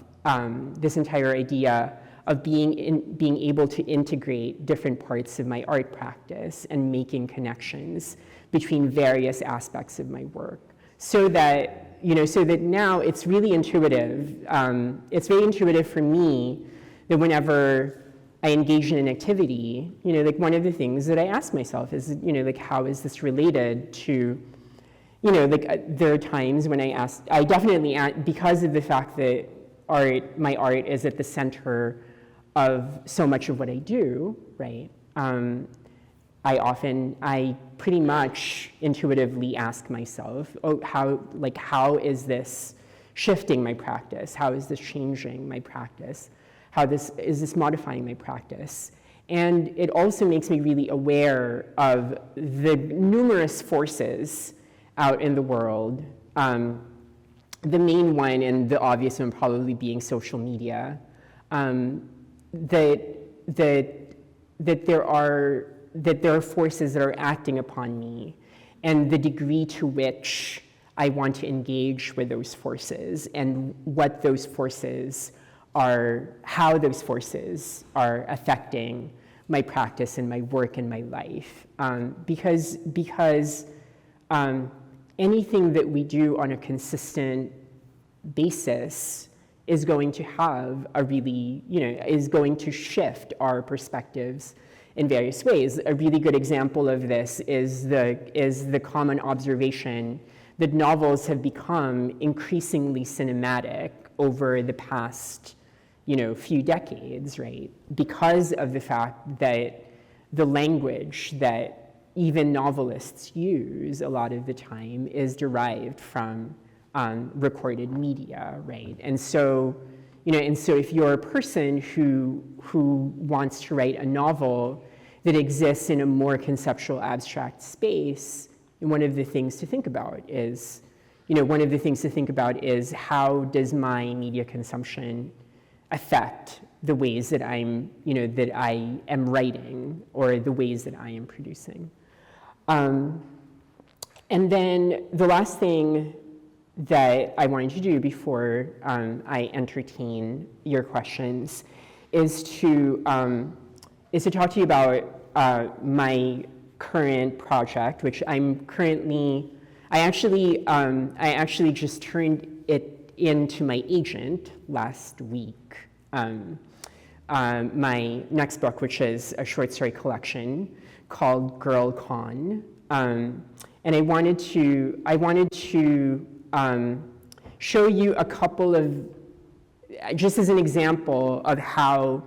being able to integrate different parts of my art practice and making connections between various aspects of my work, so that now it's really intuitive. It's very intuitive for me that whenever I engage in an activity, one of the things that I ask myself is, how is this related to, there are times when I definitely, because of the fact that my art is at the center of so much of what I do, right? I pretty much intuitively ask myself, how is this shifting my practice? How is this changing my practice? Is this modifying my practice? And it also makes me really aware of the numerous forces out in the world. The main one and the obvious one probably being social media. That there are forces that are acting upon me, and the degree to which I want to engage with those forces, and what those forces are, how those forces are affecting my practice and my work and my life. Because anything that we do on a consistent basis is going to have is going to shift our perspectives in various ways. A really good example of this is the common observation that novels have become increasingly cinematic over the past few decades, right? Because of the fact that the language that even novelists use a lot of the time is derived from recorded media, right? And so if you're a person who wants to write a novel that exists in a more conceptual, abstract space, one of the things to think about is, how does my media consumption affect the ways that I am writing, or the ways that I am producing. And then the last thing that I wanted to do before I entertain your questions is to talk to you about my current project, which I actually just turned it into my agent last week. My next book, which is a short story collection called Girl Con, and I wanted to show you a couple of, just as an example of how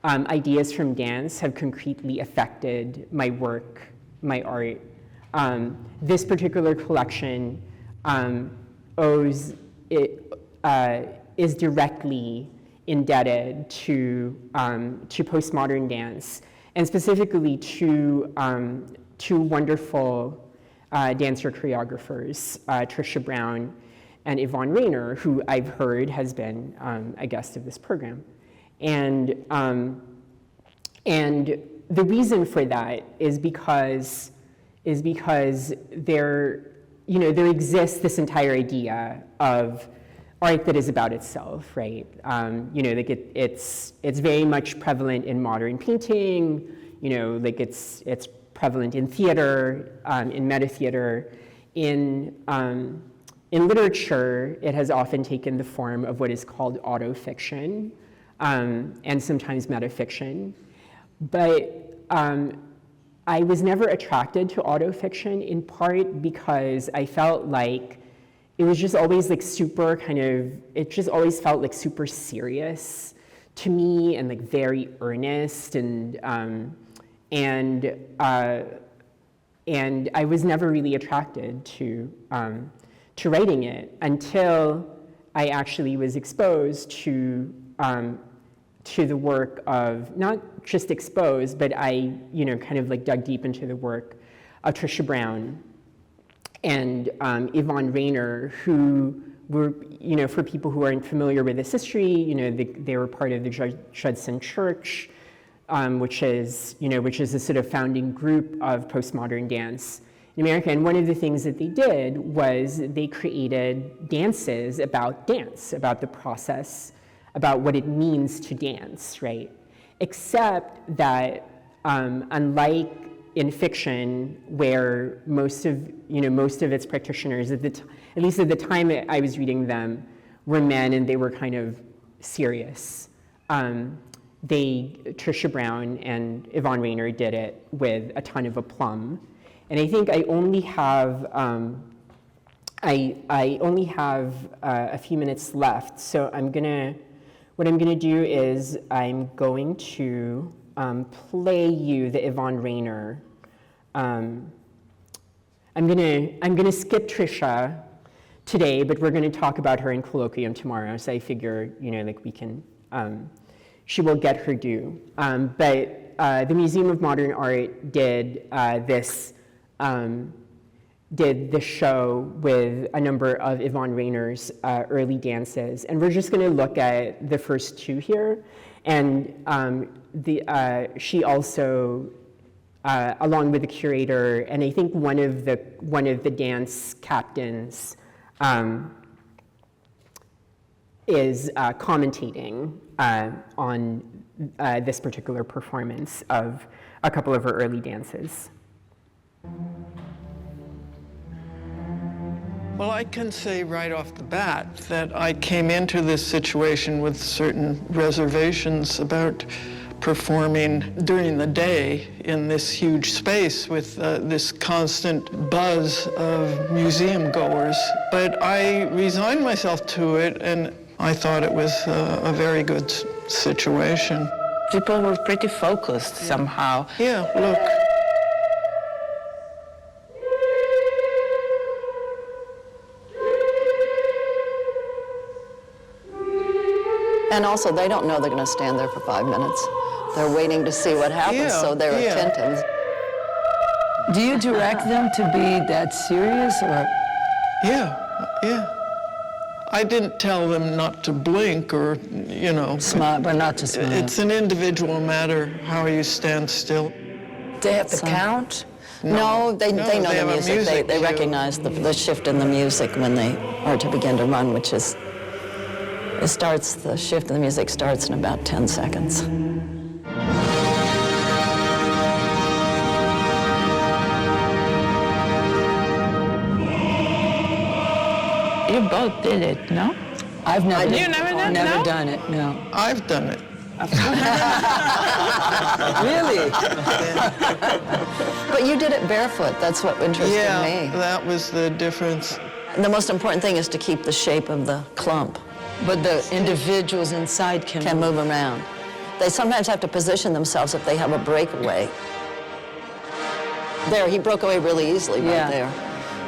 ideas from dance have concretely affected my work, my art. This particular collection is directly indebted to postmodern dance, and specifically to wonderful dancer choreographers, Trisha Brown and Yvonne Rainer, who I've heard has been a guest of this program. And the reason for that is because there exists this entire idea of art that is about itself, right? It's very much prevalent in modern painting. It's prevalent in theater, in meta-theater. In literature, it has often taken the form of what is called autofiction, and sometimes metafiction. But I was never attracted to autofiction, in part because I felt like it was just always like super it just always felt like super serious to me, and like very earnest, and I was never really attracted to writing it until I actually was exposed to the work of, not just exposed, but I dug deep into the work of Trisha Brown and Yvonne Rainer, who were, for people who aren't familiar with this history, they were part of the Judson Church, which is a sort of founding group of postmodern dance. in America. And one of the things that they did was they created dances about dance, about the process, about what it means to dance, right? Except that unlike in fiction, where most of its practitioners, at least at the time I was reading them, were men and they were kind of serious. Trisha Brown and Yvonne Rainer did it with a ton of aplomb. And I think I only have a few minutes left, so what I'm gonna do is I'm going to play you the Yvonne Rainer. I'm gonna skip Trisha today, but we're gonna talk about her in colloquium tomorrow. So I figure, we can. She will get her due. But the Museum of Modern Art did the show with a number of Yvonne Rainer's early dances. And we're just gonna look at the first two here. And she also, along with the curator, and I think one of the dance captains is commentating on this particular performance of a couple of her early dances. Well, I can say right off the bat that I came into this situation with certain reservations about performing during the day in this huge space with this constant buzz of museum goers. But I resigned myself to it, and I thought it was a very good situation. People were pretty focused somehow. Yeah, look. And also, they don't know they're going to stand there for 5 minutes. They're waiting to see what happens, so they're attentive. Do you direct them to be that serious, or? Yeah. I didn't tell them not to blink or, Smile, but not to smile. It's an individual matter how you stand still. They have to count? No, they know they the have a music. music They cue. recognize the shift in the music when they are to begin to run, which is, the shift in the music starts in about 10 seconds. You both did it, no? I've never You never done it, never no? done it, no. I've done it. Really? But you did it barefoot. That's what interested me. That was the difference. The most important thing is to keep the shape of the clump. But the individuals inside Can move around. They sometimes have to position themselves if they have a breakaway. There, he broke away really easily right there.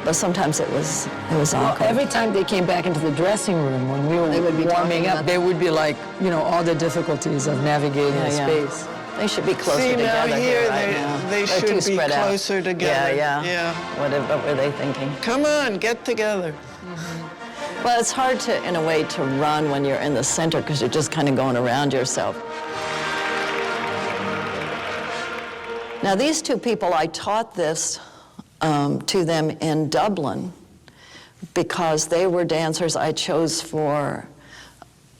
But sometimes it was awkward. Every time they came back into the dressing room when we They were would be warming talking up, about- they would be like, all the difficulties of navigating the space. They should be closer See, now together here right they- now. they They're should too be spread out. closer together. Yeah. What were they thinking? Come on, get together. Well, it's hard to, in a way, to run when you're in the center because you're just kind of going around yourself. Now, these two people, I taught this to them in Dublin because they were dancers I chose for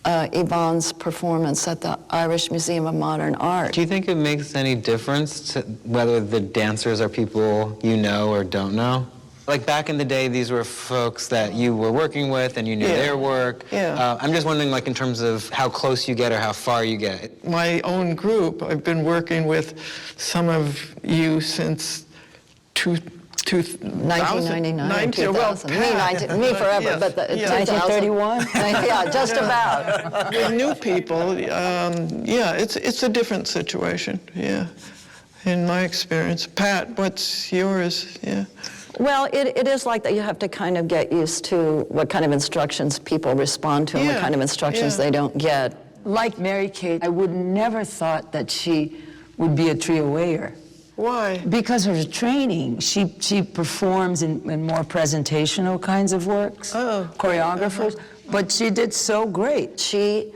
Yvonne's performance at the Irish Museum of Modern Art. Do you think it makes any difference to whether the dancers are people you know or don't know? Like back in the day, these were folks that you were working with and you knew their work. Yeah. I'm just wondering, like, in terms of how close you get or how far you get. My own group, I've been working with some of you since 1999, 2000. Well, Me forever, yes, but the yes. 1931? Yeah, just about. With new people, it's a different situation, in my experience. Pat, what's yours? Yeah. Well, it is like that. You have to kind of get used to what kind of instructions people respond to and what kind of instructions they don't get. Like Mary Kate, I would never thought that she would be a trio-wayer. Why? Because of her training, she performs in more presentational kinds of works, choreographers, but she did so great. She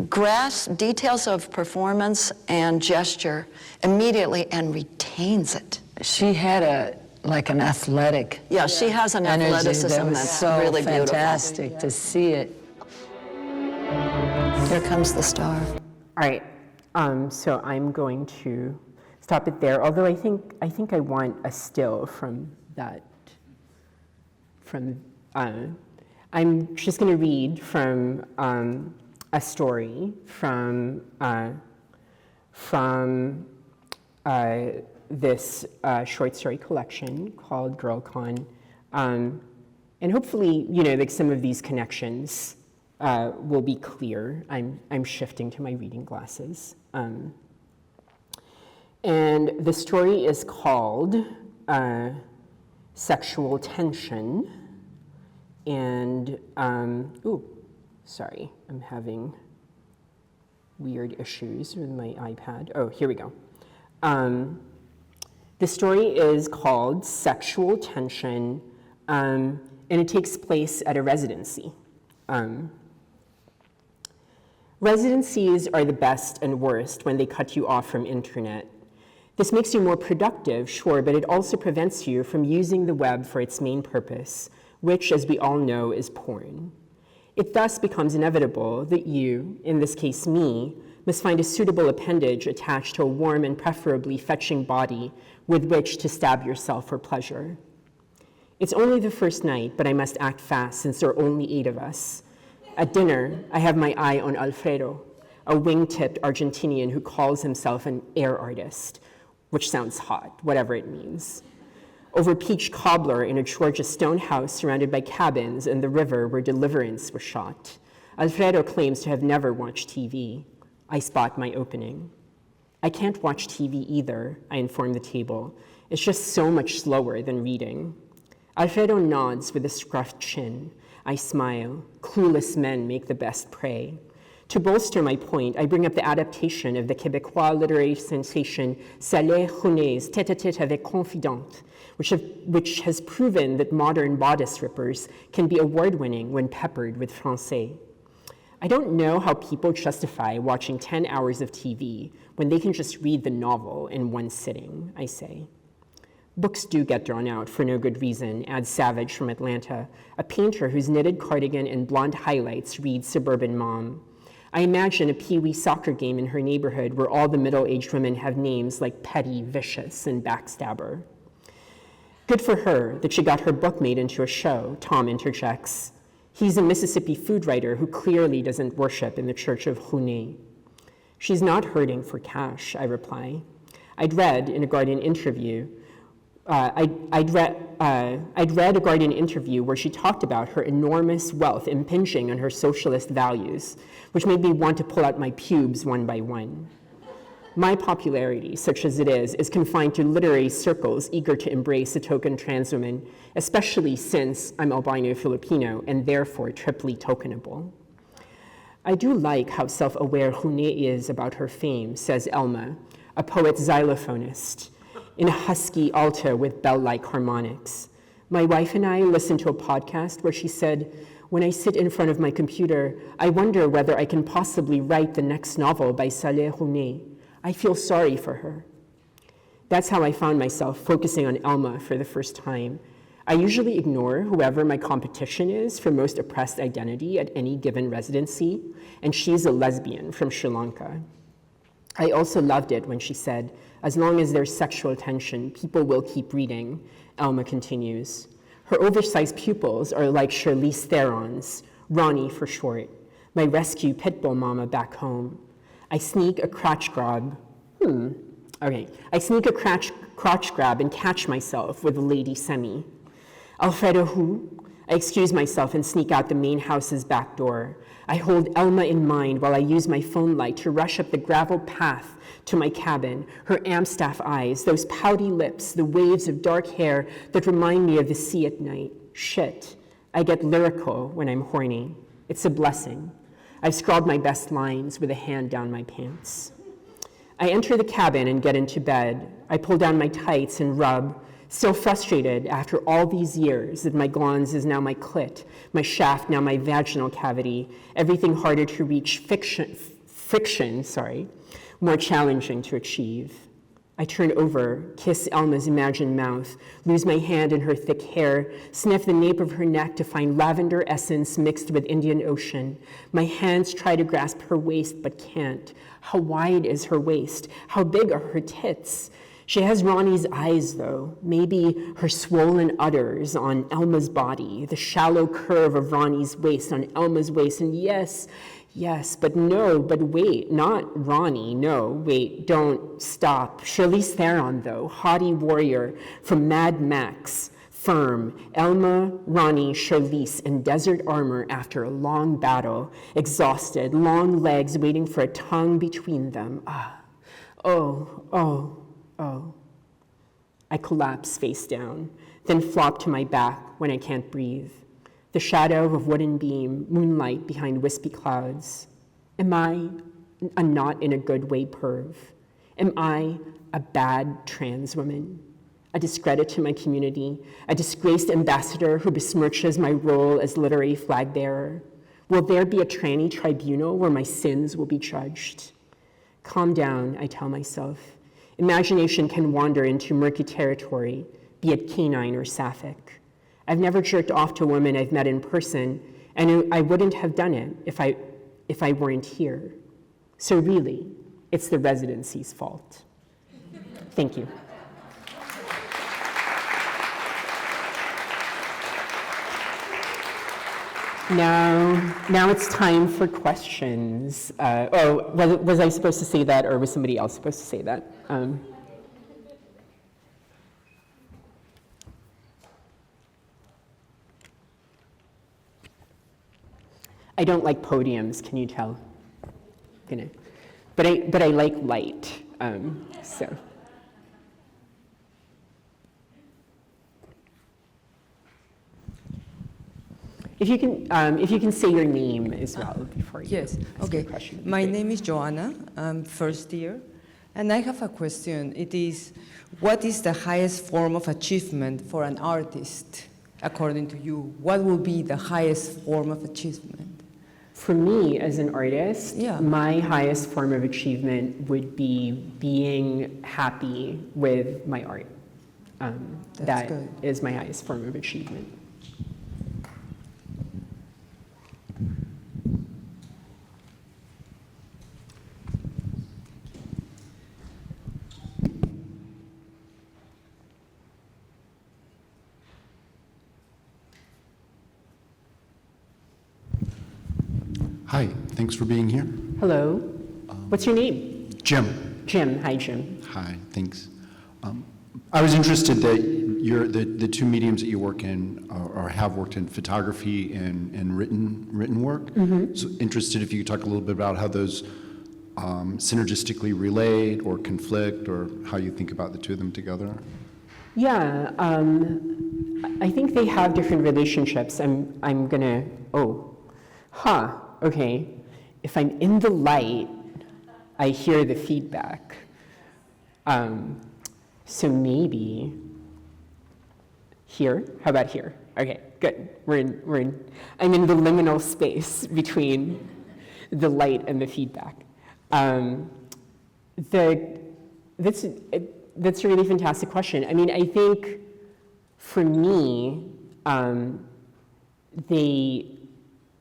grasps details of performance and gesture immediately and retains it. She had like an athletic Yeah, she has an energy athleticism that was that's so really beautiful. fantastic to see it. Here comes the star. All right, so I'm going to stop it there, although I think I want a still from that, I'm just going to read from a story from this short story collection called GirlCon, and hopefully, like some of these connections will be clear. I'm shifting to my reading glasses, and the story is called Sexual Tension, and sorry, I'm having weird issues with my iPad. Oh, here we go. The story is called Sexual Tension, and it takes place at a residency. Residencies are the best and worst when they cut you off from internet. This makes you more productive, sure, but it also prevents you from using the web for its main purpose, which, as we all know, is porn. It thus becomes inevitable that you, in this case me, must find a suitable appendage attached to a warm and preferably fetching body with which to stab yourself for pleasure. It's only the first night, but I must act fast since there are only 8 of us. At dinner, I have my eye on Alfredo, a wing-tipped Argentinian who calls himself an air artist, which sounds hot, whatever it means. Over peach cobbler in a Georgia stone house surrounded by cabins and the river where Deliverance was shot. Alfredo claims to have never watched TV. I spot my opening. I can't watch TV either, I inform the table. It's just so much slower than reading. Alfredo nods with a scruffed chin. I smile. Clueless men make the best prey. To bolster my point, I bring up the adaptation of the Québécois literary sensation Salé Rouné's Tête-à-tête avec confidente, which has proven that modern bodice rippers can be award-winning when peppered with français. I don't know how people justify watching 10 hours of TV when they can just read the novel in one sitting, I say. Books do get drawn out for no good reason, adds Savage from Atlanta, a painter whose knitted cardigan and blonde highlights reads Suburban Mom. I imagine a Pee-wee soccer game in her neighborhood where all the middle-aged women have names like Petty, Vicious, and Backstabber. Good for her that she got her book made into a show, Tom interjects. He's a Mississippi food writer who clearly doesn't worship in the Church of Rouné. She's not hurting for cash, I reply. I'd read a Guardian interview where she talked about her enormous wealth impinging on her socialist values, which made me want to pull out my pubes one by one. My popularity, such as it is confined to literary circles eager to embrace a token trans woman, especially since I'm albino Filipino and therefore triply tokenable. I do like how self-aware Rouné is about her fame, says Elma, a poet xylophonist, in a husky alto with bell-like harmonics. My wife and I listened to a podcast where she said, when I sit in front of my computer, I wonder whether I can possibly write the next novel by Salé Rouné. I feel sorry for her. That's how I found myself focusing on Elma for the first time. I usually ignore whoever my competition is for most oppressed identity at any given residency, and she's a lesbian from Sri Lanka. I also loved it when she said, as long as there's sexual tension, people will keep reading, Elma continues. Her oversized pupils are like Charlize Theron's, Ronnie for short, my rescue pit bull mama back home. I sneak a crotch grab. I sneak a crotch grab and catch myself with a lady semi. Alfredo who? I excuse myself and sneak out the main house's back door. I hold Elma in mind while I use my phone light to rush up the gravel path to my cabin, her Amstaff eyes, those pouty lips, the waves of dark hair that remind me of the sea at night. Shit, I get lyrical when I'm horny. It's a blessing. I've scrawled my best lines with a hand down my pants. I enter the cabin and get into bed. I pull down my tights and rub, still frustrated after all these years that my glans is now my clit, my shaft now my vaginal cavity, everything harder to reach, friction, more challenging to achieve. I turn over, kiss Elma's imagined mouth, lose my hand in her thick hair, sniff the nape of her neck to find lavender essence mixed with Indian Ocean. My hands try to grasp her waist but can't. How wide is her waist? How big are her tits? She has Ronnie's eyes, though, maybe her swollen udders on Elma's body, the shallow curve of Ronnie's waist on Elma's waist, and yes, but no, but wait, not Ronnie, no, wait, don't, stop. Charlize Theron, though, haughty warrior from Mad Max, firm, Elma, Ronnie, Charlize in desert armor after a long battle, exhausted, long legs waiting for a tongue between them. Oh. I collapse face down, then flop to my back when I can't breathe. The shadow of a wooden beam, moonlight behind wispy clouds. Am I a not in a good way perv? Am I a bad trans woman? A discredit to my community, a disgraced ambassador who besmirches my role as literary flag bearer? Will there be a tranny tribunal where my sins will be judged? Calm down, I tell myself. Imagination can wander into murky territory, be it canine or sapphic. I've never jerked off to a woman I've met in person, and I wouldn't have done it if I weren't here. So really, it's the residency's fault. Thank you. Now it's time for questions. Was I supposed to say that, or was somebody else supposed to say that? I don't like podiums, can you tell? But I like light, so. If you can say your name as well before you Yes, ask okay. your question. My Great. name is Joanna. I'm first year. And I have a question. It is, what is the highest form of achievement for an artist, according to you? What will be the highest form of achievement? For me, as an artist, Yeah. my highest form of achievement would be being happy with my art. That good. is my highest form of achievement. Hi, thanks for being here. Hello. What's your name? Jim. Jim. Hi, Jim. Hi, thanks. I was interested that the two mediums that you work in or have worked in, photography and written work. Mm-hmm. So interested if you could talk a little bit about how those synergistically relate or conflict, or how you think about the two of them together. Yeah, I think they have different relationships. I'm gonna, okay. If I'm in the light, I hear the feedback. So maybe here, how about here? Okay, good, I'm in the liminal space between the light and the feedback. That's a really fantastic question. I mean, I think for me,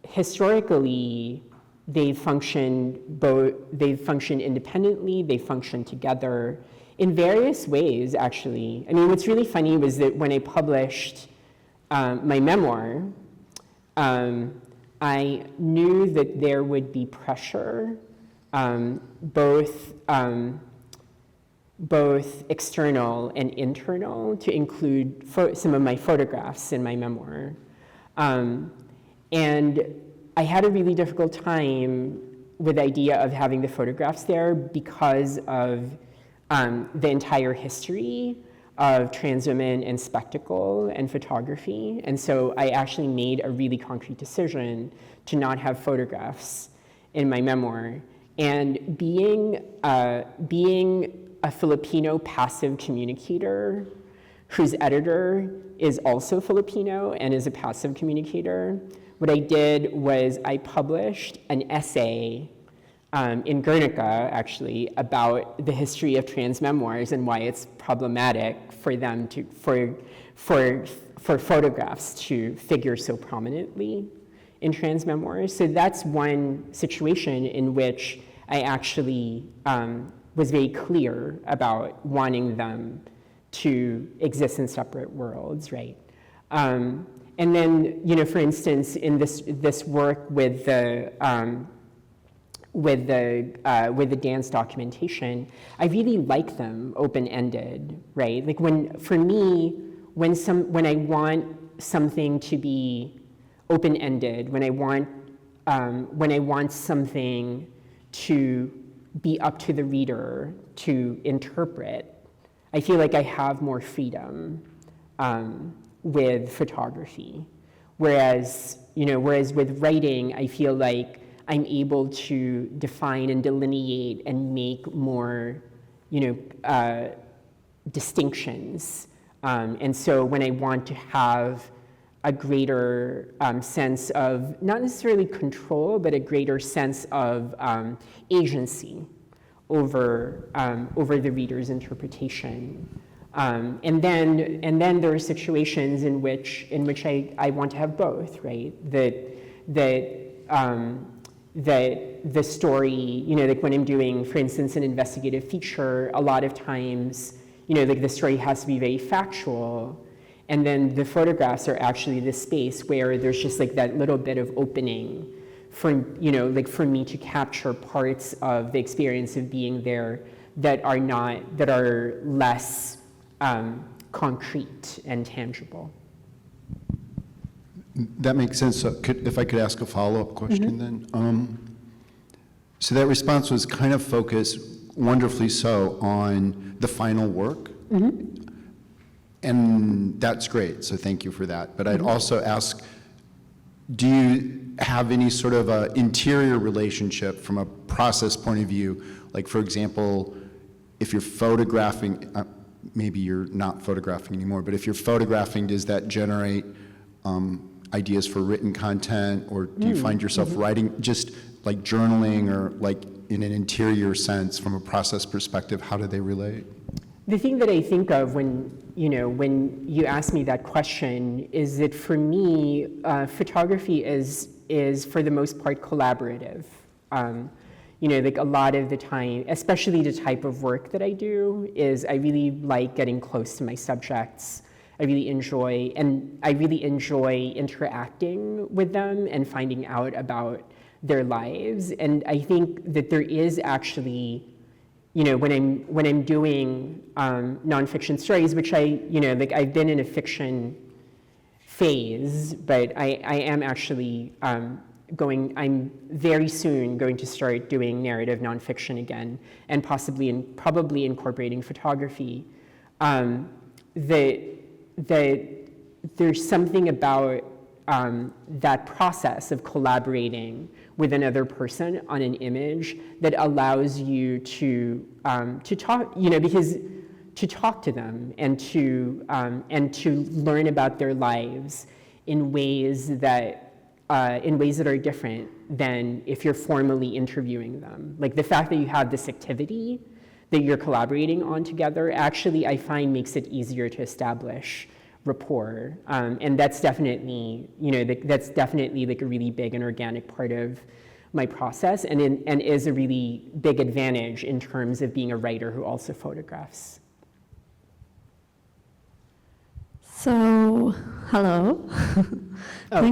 historically, they've functioned independently, they function together in various ways, actually. I mean, what's really funny was that when I published my memoir, I knew that there would be pressure, both external and internal, to include some of my photographs in my memoir. And I had a really difficult time with the idea of having the photographs there because of the entire history of trans women and spectacle and photography. And so I actually made a really concrete decision to not have photographs in my memoir. And being a Filipino passive communicator whose editor is also Filipino and is a passive communicator, what I did was I published an essay in Guernica, actually, about the history of trans memoirs and why it's problematic for them to, for photographs to figure so prominently in trans memoirs. So that's one situation in which I actually was very clear about wanting them to exist in separate worlds, right? And then, for instance, in this work with the dance documentation, I really like them open-ended, right? Like for me, when I want something to be open-ended, when I want something to be up to the reader to interpret, I feel like I have more freedom with photography. Whereas with writing, I feel like I'm able to define and delineate and make more, distinctions. And so when I want to have a greater sense of, not necessarily control, but a greater sense of agency over the reader's interpretation. And then there are situations in which I want to have both, right? That the story, like when I'm doing, for instance, an investigative feature, a lot of times, like the story has to be very factual, and then the photographs are actually the space where there's just like that little bit of opening for, like for me to capture parts of the experience of being there that are less concrete and tangible. That makes sense. So if I could ask a follow-up question then. So that response was kind of focused, wonderfully so, on the final work. And that's great, so thank you for that. But I'd also ask, do you have any sort of a interior relationship from a process point of view? Like, for example, if you're photographing, maybe you're not photographing anymore, but if you're photographing, does that generate ideas for written content, or do you find yourself writing, just like journaling, or like in an interior sense from a process perspective, how do they relate? The thing that I think of when you ask me that question is that for me, photography is for the most part collaborative. Like a lot of the time, especially the type of work that I do, is I really like getting close to my subjects. I really enjoy interacting with them and finding out about their lives. And I think that there is actually, when I'm doing nonfiction stories, which I've been in a fiction phase, but I am actually I'm very soon going to start doing narrative nonfiction again, and probably incorporating photography. That there's something about that process of collaborating with another person on an image that allows you to talk, because to talk to them and to learn about their lives in ways that are different than if you're formally interviewing them. Like the fact that you have this activity that you're collaborating on together, actually I find makes it easier to establish rapport, and that's definitely, that's definitely like a really big and organic part of my process, and is a really big advantage in terms of being a writer who also photographs. So, hello.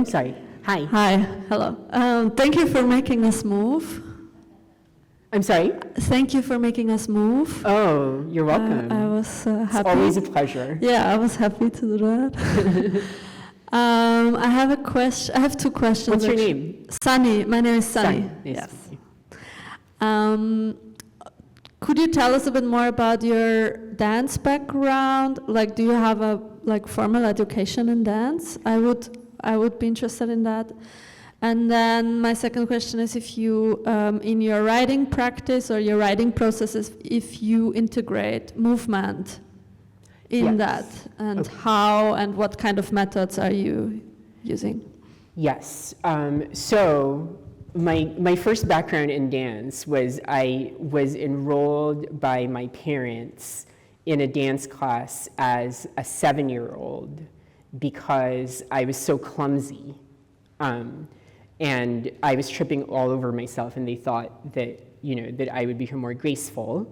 Sorry. Hi. Hi. Hello. Thank you for making us move. I'm sorry? Thank you for making us move. Oh, you're welcome. I was happy. It's always a pleasure. Yeah, I was happy to do that. I have a question. I have two questions. What's your name? Sunny. My name is Sunny. Nice Yes. to meet you. Could you tell us a bit more about your dance background? Like, do you have a formal education in dance? I would be interested in that. And then my second question is if you, in your writing practice or your writing processes, if you integrate movement in that, and how and what kind of methods are you using? Yes. So my first background in dance was I was enrolled by my parents in a dance class as a 7-year-old because I was so clumsy. And I was tripping all over myself, and they thought that, that I would become more graceful.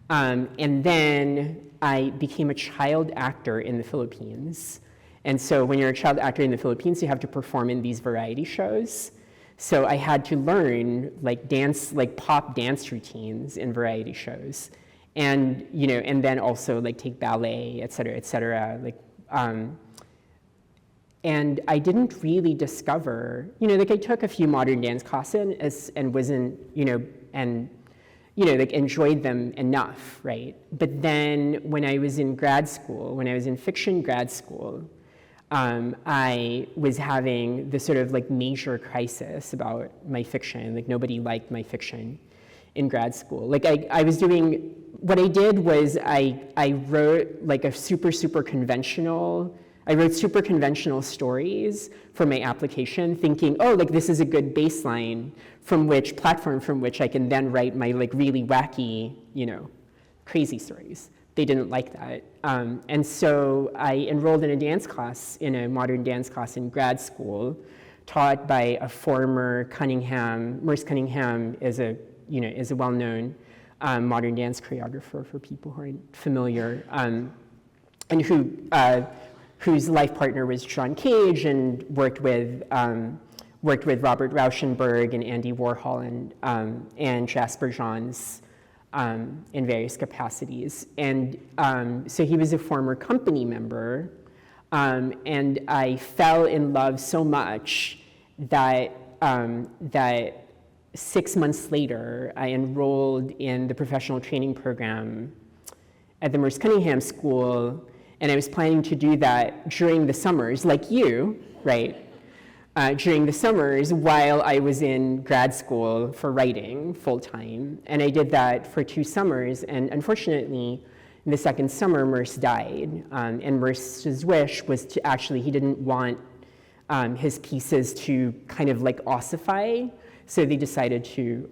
And then I became a child actor in the Philippines. And so when you're a child actor in the Philippines, you have to perform in these variety shows. So I had to learn pop dance routines in variety shows. And, and then also take ballet, et cetera, and I didn't really discover, I took a few modern dance classes and wasn't, enjoyed them enough, right? But then when I was in grad school, when I was in fiction grad school, I was having this sort of major crisis about my fiction. Nobody liked my fiction in grad school. What I did was I wrote I wrote super conventional stories for my application, thinking, this is a good platform from which I can then write my really wacky, crazy stories. They didn't like that. And so I enrolled in a modern dance class in grad school, taught by a former Merce Cunningham is a well-known modern dance choreographer for people who aren't familiar, and whose life partner was John Cage, and worked with Robert Rauschenberg and Andy Warhol and Jasper Johns in various capacities. And so he was a former company member, and I fell in love so much that 6 months later, I enrolled in the professional training program at the Merce Cunningham School, and I was planning to do that during the summers, like you, right? During the summers while I was in grad school for writing full-time. And I did that for 2 summers, and unfortunately, in the second summer, Merce died. And Merce's wish was to he didn't want his pieces to kind of ossify, so they decided to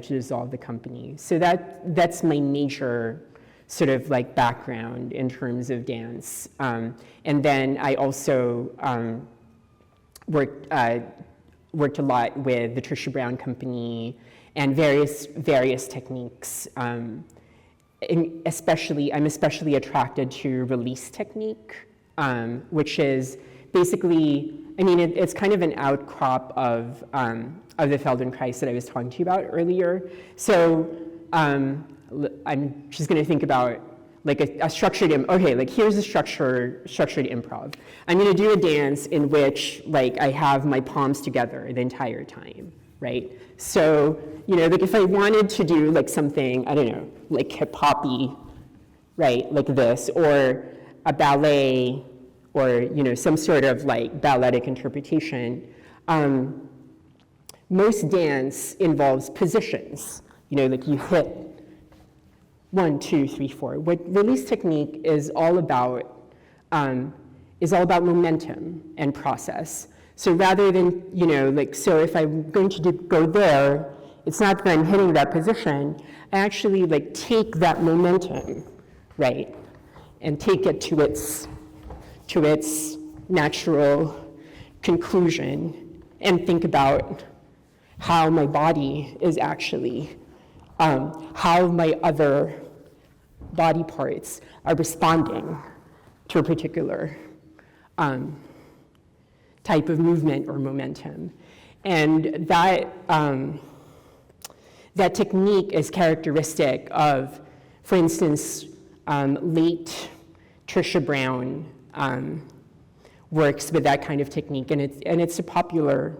dissolve the company. So that's my major sort of background in terms of dance. And then I also worked a lot with the Trisha Brown Company and various techniques. I'm especially attracted to release technique, which is basically, it's kind of an outcrop of the Feldenkrais that I was talking to you about earlier. So I'm just going to think about a structured, here's a structured improv. I'm going to do a dance in which I have my palms together the entire time, right? So, if I wanted to do something, I don't know, hip-hoppy, right, like this, or a ballet, or, some sort of balletic interpretation, most dance involves positions. You hit 1, 2, 3, 4. What release technique is all about momentum and process. So rather than, so if I'm going to go there, it's not that I'm hitting that position. I actually take that momentum, right, and take it to its natural conclusion, and think about how my body is actually, how my other body parts are responding to a particular type of movement or momentum. And that technique is characteristic of, for instance, late Trisha Brown works with that kind of technique, and it's a popular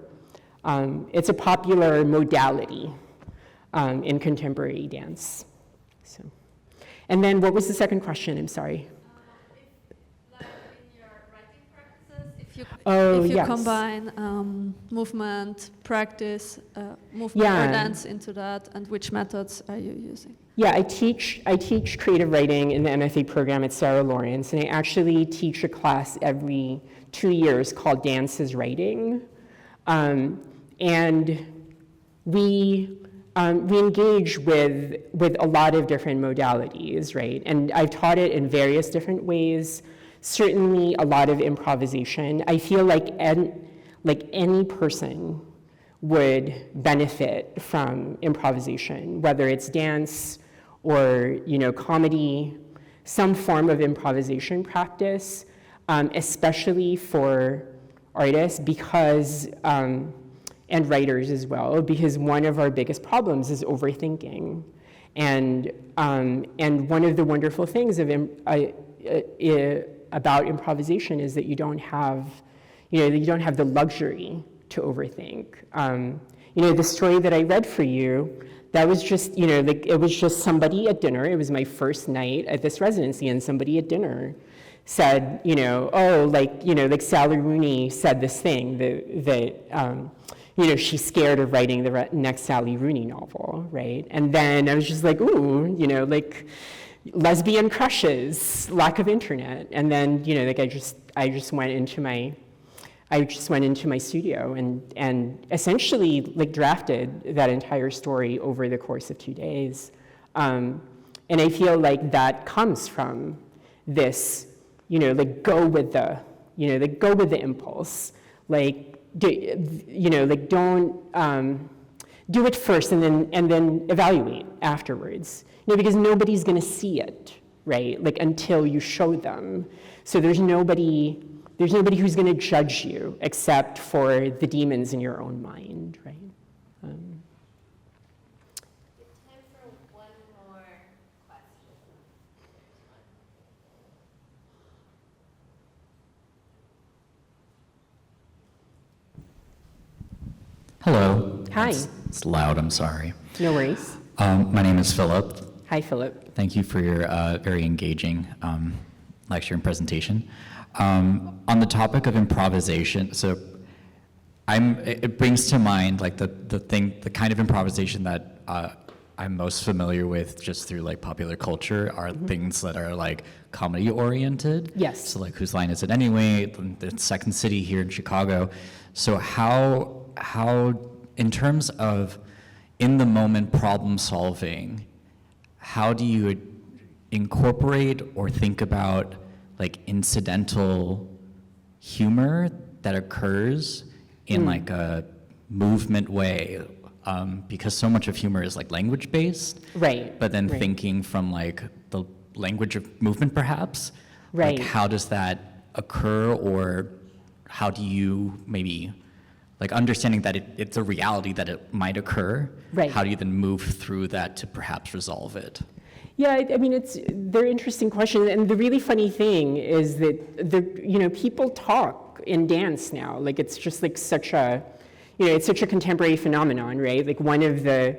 modality in contemporary dance. So, and then what was the second question? I'm sorry. In your writing practices, if you yes. combine movement, practice, movement or dance into that, and which methods are you using? Yeah, I teach creative writing in the MFA program at Sarah Lawrence, and I actually teach a class every 2 years called Dance is Writing. and we engage with a lot of different modalities, right? And I've taught it in various different ways, certainly a lot of improvisation. I feel like any person would benefit from improvisation, whether it's dance or comedy, some form of improvisation practice, especially for artists because and writers as well, because one of our biggest problems is overthinking. And one of the wonderful things about improvisation is that you don't have the luxury to overthink. The story that I read for you, that was just, it was just somebody at dinner. It was my first night at this residency, and somebody at dinner said, Sally Rooney said this thing that she's scared of writing the next Sally Rooney novel, right? And then I was just like, ooh, lesbian crushes, lack of internet. And then, I just went into my studio and essentially drafted that entire story over the course of 2 days. And I feel like that comes from this, go with the impulse. Don't do it first and then evaluate afterwards. Because nobody's going to see it, right? Until you show them. So there's nobody who's going to judge you except for the demons in your own mind, right? Time for one more question. Hello. Hi. It's loud, I'm sorry. No worries. My name is Philip. Hi, Philip. Thank you for your very engaging lecture and presentation. On the topic of improvisation, so it brings to mind the kind of improvisation that I'm most familiar with just through popular culture are things that are comedy oriented. Yes. So Whose Line Is It Anyway? The Second City here in Chicago. So how in terms of in the moment problem solving, how do you incorporate or think about incidental humor that occurs in a movement way? Because so much of humor is language based, right? But then right. thinking from the language of movement, perhaps, right? How does that occur, or how do you maybe understanding that it's a reality that it might occur? Right. How do you then move through that to perhaps resolve it? Yeah, I mean, they're interesting questions, and the really funny thing is that people talk in dance now. It's just such a, it's such a contemporary phenomenon, right? One of the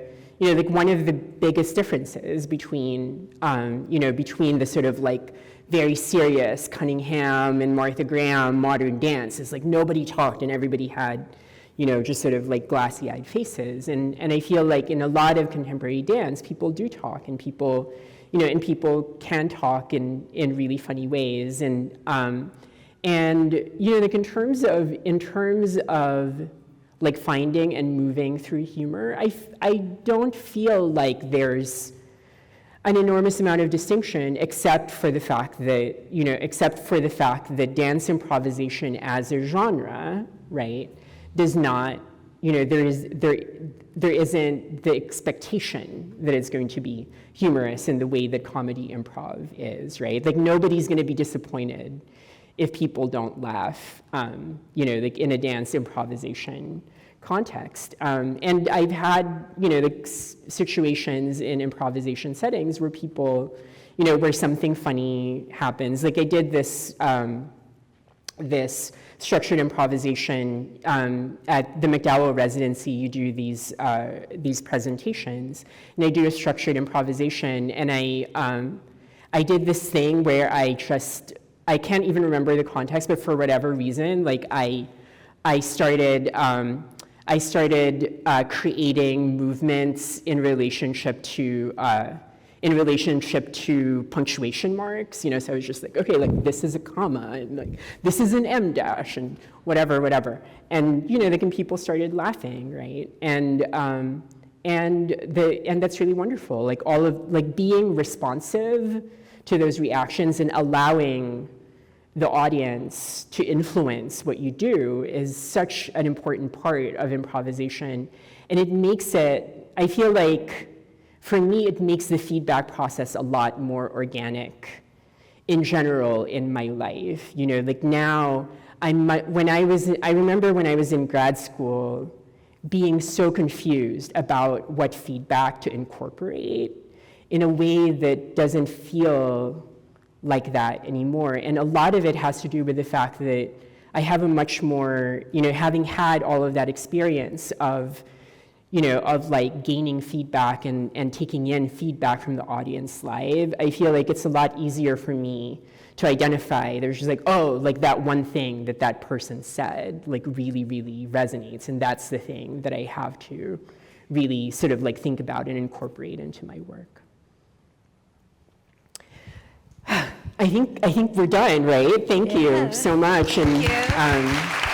biggest differences between, between the sort of very serious Cunningham and Martha Graham modern dance is nobody talked and everybody had, just sort of glassy-eyed faces. And I feel in a lot of contemporary dance, people do talk, and people can talk in really funny ways. And in terms of finding and moving through humor, I don't feel there's an enormous amount of distinction, except for the fact that dance improvisation as a genre, right, does not, there isn't the expectation that it's going to be humorous in the way that comedy improv is, right? Nobody's going to be disappointed if people don't laugh, in a dance improvisation context. And I've had, situations in improvisation settings where people, where something funny happens. I did this, this structured improvisation at the McDowell Residency. You do these presentations, and I do a structured improvisation, and I did this thing where I can't even remember the context, but for whatever reason, I started creating movements in relationship to in relationship to punctuation marks, so I was just like, okay, like this is a comma, and like this is an M dash, and whatever. And people started laughing, right? And that's really wonderful. Like all of being responsive to those reactions and allowing the audience to influence what you do is such an important part of improvisation. And it makes it, I feel like, for me, it makes the feedback process a lot more organic in general in my life. Like now, I remember when I was in grad school being so confused about what feedback to incorporate in a way that doesn't feel like that anymore. And a lot of it has to do with the fact that I have a much more, having had all of that experience of like gaining feedback and taking in feedback from the audience live, I feel like it's a lot easier for me to identify. There's just like, oh, like that one thing that person said, like really, really resonates. And that's the thing that I have to really sort of like think about and incorporate into my work. I think we're done, right? Thank you so much. Thank you.